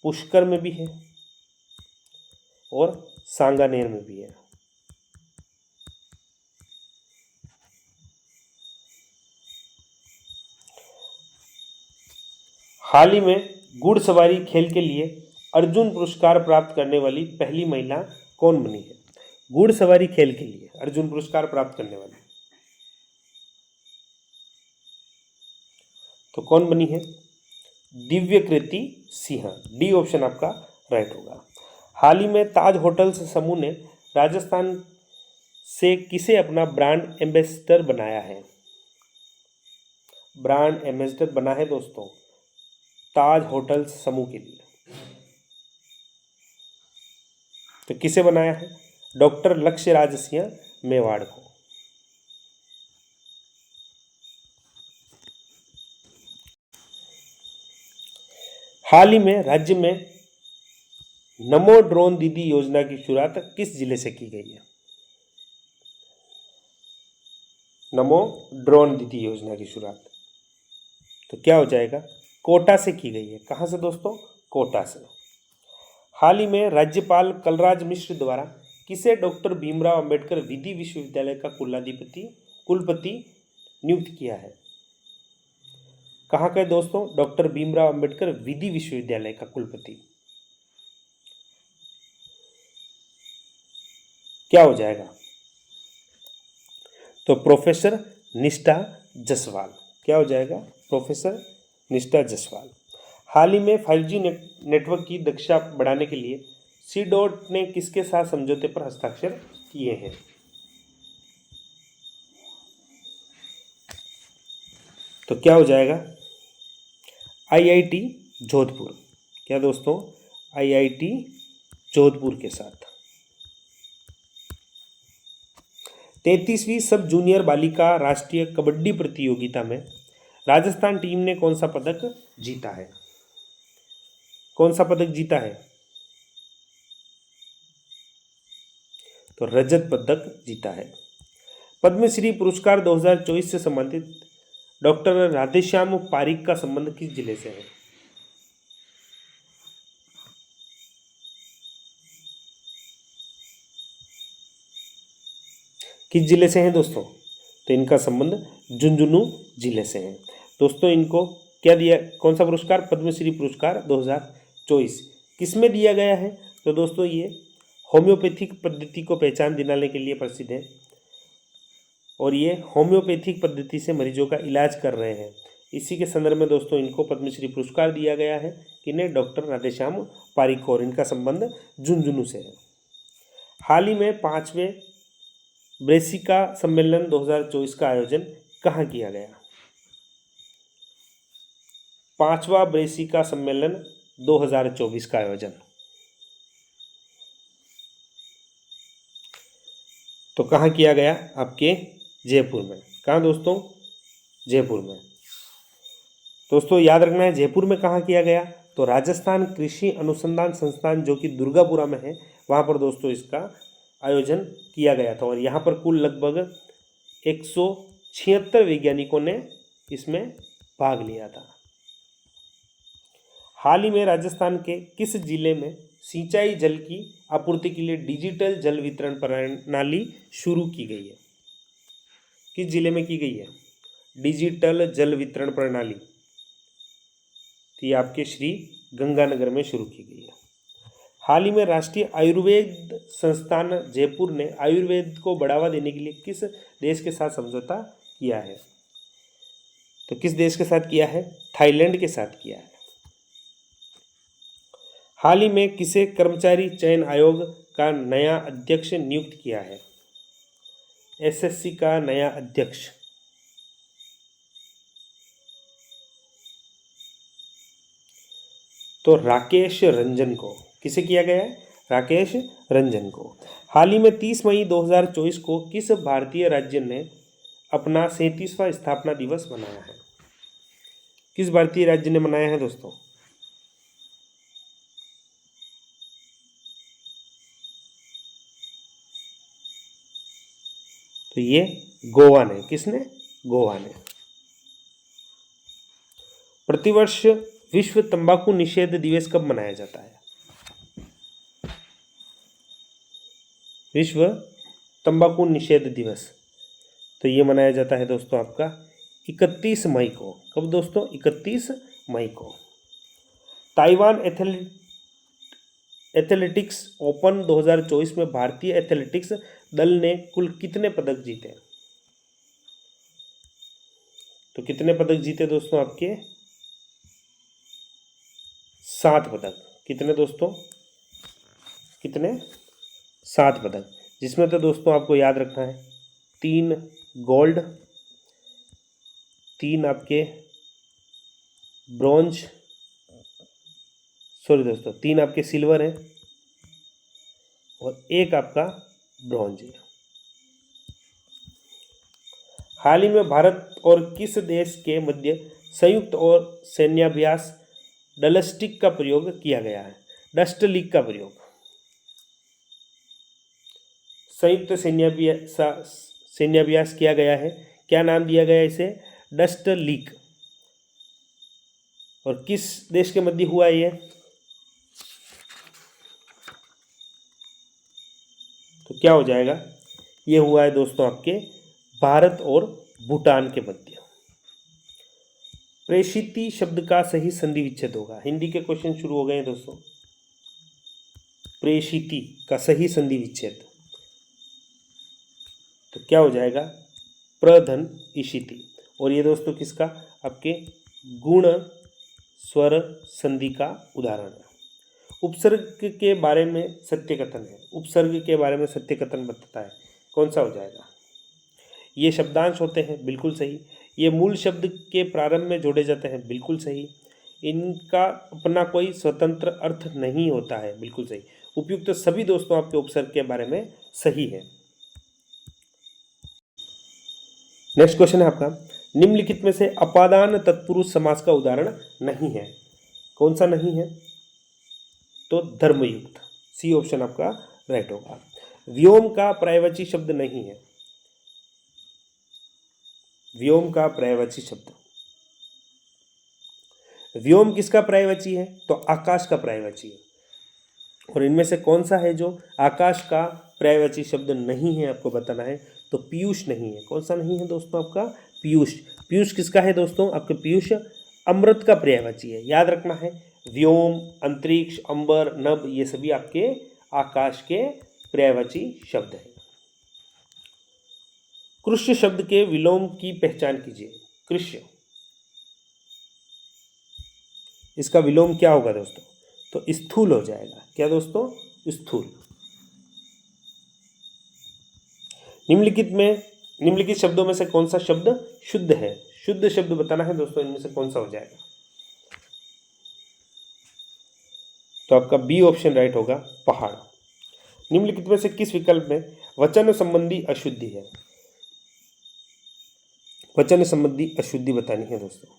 पुष्कर में भी है और सांगानेर में भी है। हाल ही में घुड़सवारी खेल के लिए अर्जुन पुरस्कार प्राप्त करने वाली पहली महिला कौन बनी है? घुड़सवारी खेल के लिए अर्जुन पुरस्कार प्राप्त करने वाली तो कौन बनी है? दिव्यकृति सिंह। डी ऑप्शन आपका राइट होगा। हाल ही में ताज होटल्स समूह ने राजस्थान से किसे अपना ब्रांड एम्बेसडर बनाया है? ब्रांड एम्बेसडर बना है दोस्तों ताज होटल्स समूह के लिए। तो किसे बनाया है? डॉक्टर लक्ष्य राज सिंह मेवाड़ को। हाल ही में राज्य में नमो ड्रोन दीदी योजना की शुरुआत किस जिले से की गई है? नमो ड्रोन दीदी योजना की शुरुआत तो क्या हो जाएगा? कोटा से की गई है। कहाँ से दोस्तों? कोटा से। हाल ही में राज्यपाल कलराज मिश्र द्वारा किसे डॉक्टर भीमराव अंबेडकर विधि विश्वविद्यालय का कुलपति नियुक्त किया है? कहाँ का दोस्तों? डॉक्टर भीमराव अंबेडकर विधि विश्वविद्यालय का कुलपति क्या हो जाएगा? तो प्रोफेसर निष्ठा जसवाल। क्या हो जाएगा? प्रोफेसर निष्ठा जसवाल। हाल ही में 5G नेटवर्क की दक्षता बढ़ाने के लिए C-DOT ने किसके साथ समझौते पर हस्ताक्षर किए हैं? तो क्या हो जाएगा, आईआईटी जोधपुर। क्या दोस्तों, आईआईटी जोधपुर के साथ। 33वीं सब जूनियर बालिका राष्ट्रीय कबड्डी प्रतियोगिता में राजस्थान टीम ने कौन सा पदक जीता है? कौन सा पदक जीता है? तो रजत पदक जीता है। पद्मश्री पुरस्कार 2024 से संबंधित डॉक्टर राधेश्याम पारिक का संबंध किस जिले से है? किस जिले से हैं दोस्तों? तो इनका संबंध झुंझुनू जिले से है। दोस्तों इनको क्या दिया, कौन सा पुरस्कार? पद्मश्री पुरस्कार 2024 किस में दिया गया है? तो दोस्तों ये होम्योपैथिक पद्धति को पहचान दिलाने के लिए प्रसिद्ध है और ये होम्योपैथिक पद्धति से मरीजों का इलाज कर रहे हैं। इसी के संदर्भ में दोस्तों इनको पद्मश्री पुरस्कार दिया गया है। किन्हें? डॉक्टर राधेश्याम पारिक और इनका संबंध झुंझुनू से है। हाल ही में 5वें ब्रेसिका सम्मेलन 2024 का आयोजन कहाँ किया गया? 5वां ब्रेसिका सम्मेलन 2024 का आयोजन तो कहाँ किया गया? आपके जयपुर में। कहाँ दोस्तों? जयपुर में। दोस्तों याद रखना है जयपुर में कहाँ किया गया? तो राजस्थान कृषि अनुसंधान संस्थान जो कि दुर्गापुरा में है, वहाँ पर दोस्तों इसका आयोजन किया गया था और यहाँ पर कुल लगभग 176 वैज्ञानिकों ने इसमें भाग लिया था। हाल ही में राजस्थान के किस जिले में सिंचाई जल की आपूर्ति के लिए डिजिटल जल वितरण प्रणाली शुरू की गई है? किस जिले में की गई है डिजिटल जल वितरण प्रणाली? तो ये आपके श्री गंगानगर में शुरू की गई है। हाल ही में राष्ट्रीय आयुर्वेद संस्थान जयपुर ने आयुर्वेद को बढ़ावा देने के लिए किस देश के साथ समझौता किया है? तो किस देश के साथ किया है? थाईलैंड के साथ किया है। हाल ही में किसे कर्मचारी चयन आयोग का नया अध्यक्ष नियुक्त किया है? एसएससी का नया अध्यक्ष तो राकेश रंजन को। किसे किया गया है? राकेश रंजन को। हाल ही में 30 मई 2024 को किस भारतीय राज्य ने अपना 37वां स्थापना दिवस मनाया है? किस भारतीय राज्य ने मनाया है दोस्तों? तो ये गोवा ने। किसने? गोवा ने। प्रतिवर्ष विश्व तंबाकू निषेध दिवस कब मनाया जाता है? विश्व तंबाकू निषेध दिवस तो ये मनाया जाता है दोस्तों आपका 31 मई को। कब दोस्तों? 31 मई को। ताइवान एथलेटिक्स ओपन 2024 में भारतीय एथलेटिक्स दल ने कुल कितने पदक जीते? तो कितने पदक जीते दोस्तों आपके? 7 पदक। कितने दोस्तों? कितने? 7 पदक, जिसमें तो दोस्तों आपको याद रखना है 3 गोल्ड, 3 आपके ब्रॉन्ज, सॉरी दोस्तों 3 आपके सिल्वर है और 1 आपका ब्रॉन्ज है। हाल ही में भारत और किस देश के मध्य संयुक्त और सैन्याभ्यास डलस्टिक का प्रयोग किया गया है? डस्ट लीक का प्रयोग, संयुक्त सैन्याभ्यास किया गया है। क्या नाम दिया गया इसे? Dust leak. और किस देश के मध्य हुआ ये? तो क्या हो जाएगा? ये हुआ है दोस्तों आपके भारत और भूटान के मध्य। प्रेषिती शब्द का सही संधि विच्छेद होगा। हिंदी के क्वेश्चन शुरू हो गए हैं दोस्तों। प्रेषिती का सही संधि विच्छेद तो क्या हो जाएगा? प्रधन इशिति। और ये दोस्तों किसका? आपके गुण स्वर संधि का उदाहरण है। उपसर्ग के बारे में सत्य कथन है। उपसर्ग के बारे में सत्य कथन बताता है। कौन सा हो जाएगा? ये शब्दांश होते हैं, बिल्कुल सही। ये मूल शब्द के प्रारंभ में जोड़े जाते हैं, बिल्कुल सही। इनका अपना कोई स्वतंत्र अर्थ नहीं होता है, बिल्कुल सही। उपयुक्त सभी दोस्तों आपके उपसर्ग के बारे में सही है। नेक्स्ट क्वेश्चन है आपका, निम्नलिखित में से अपादान तत्पुरुष समास का उदाहरण नहीं है। कौन सा नहीं है? तो धर्मयुक्त, सी ऑप्शन आपका राइट होगा। व्योम का पर्यायवाची शब्द नहीं है। व्योम का पर्यायवाची शब्द, व्योम किसका पर्यायवाची है? तो आकाश का पर्यायवाची है। और इनमें से कौन सा है जो आकाश का पर्यायवाची शब्द नहीं है, आपको बताना है। तो पीयूष नहीं है। कौन सा नहीं है दोस्तों? आपका पीयूष। पीयूष किसका है दोस्तों? आपके पीयूष अमृत का पर्यायवाची है, याद रखना है। व्योम, अंतरिक्ष, अंबर, नभ, ये सभी आपके आकाश के पर्यायवाची शब्द हैं। कृष्य शब्द के विलोम की पहचान कीजिए। कृष्य, इसका विलोम क्या होगा दोस्तों? तो स्थूल हो जाएगा। क्या दोस्तों? स्थूल। निम्नलिखित शब्दों में से कौन सा शब्द शुद्ध है? शुद्ध शब्द बताना है दोस्तों, इनमें से कौन सा हो जाएगा? तो आपका बी ऑप्शन राइट होगा, पहाड़। निम्नलिखित में से किस विकल्प में वचन संबंधी अशुद्धि है? वचन संबंधी अशुद्धि बतानी है दोस्तों।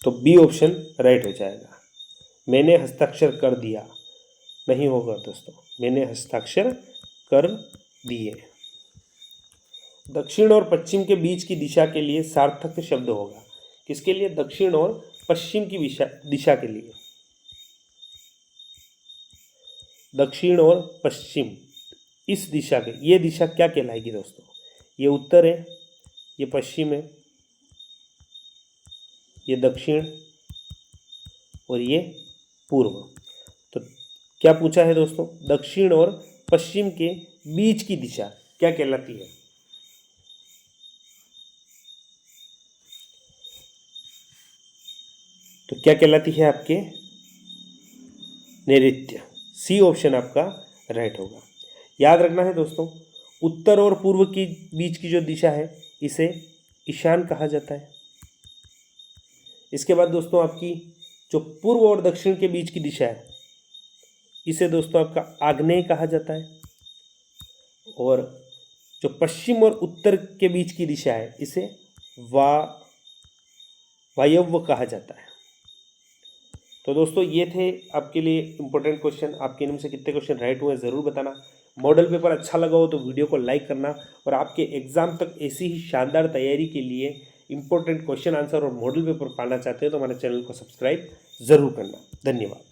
तो बी ऑप्शन राइट हो जाएगा, मैंने हस्ताक्षर कर दिया। नहीं होगा दोस्तों, मैंने हस्ताक्षर कर दिए। दक्षिण और पश्चिम के बीच की दिशा के लिए सार्थक शब्द होगा। किसके लिए? दक्षिण और पश्चिम की दिशा के लिए। दक्षिण और पश्चिम, इस दिशा के, ये दिशा क्या कहलाएगी दोस्तों? ये उत्तर है, ये पश्चिम है, ये दक्षिण और ये पूर्व। तो क्या पूछा है दोस्तों? दक्षिण और पश्चिम के बीच की दिशा क्या कहलाती है? तो क्या कहलाती है आपके? नैऋत्य। सी ऑप्शन आपका राइट होगा। याद रखना है दोस्तों, उत्तर और पूर्व की बीच की जो दिशा है इसे ईशान कहा जाता है। इसके बाद दोस्तों आपकी जो पूर्व और दक्षिण के बीच की दिशा है इसे दोस्तों आपका आग्नेय कहा जाता है। और जो पश्चिम और उत्तर के बीच की दिशा है इसे वायव्य कहा जाता है। तो दोस्तों ये थे आपके लिए इम्पोर्टेंट क्वेश्चन। आपके इनमें से कितने क्वेश्चन राइट हुए ज़रूर बताना। मॉडल पेपर अच्छा लगा हो तो वीडियो को लाइक करना, और आपके एग्जाम तक ऐसी ही शानदार तैयारी के लिए इंपॉर्टेंट क्वेश्चन आंसर और मॉडल पेपर पाना चाहते हो तो हमारे चैनल को सब्सक्राइब ज़रूर करना। धन्यवाद।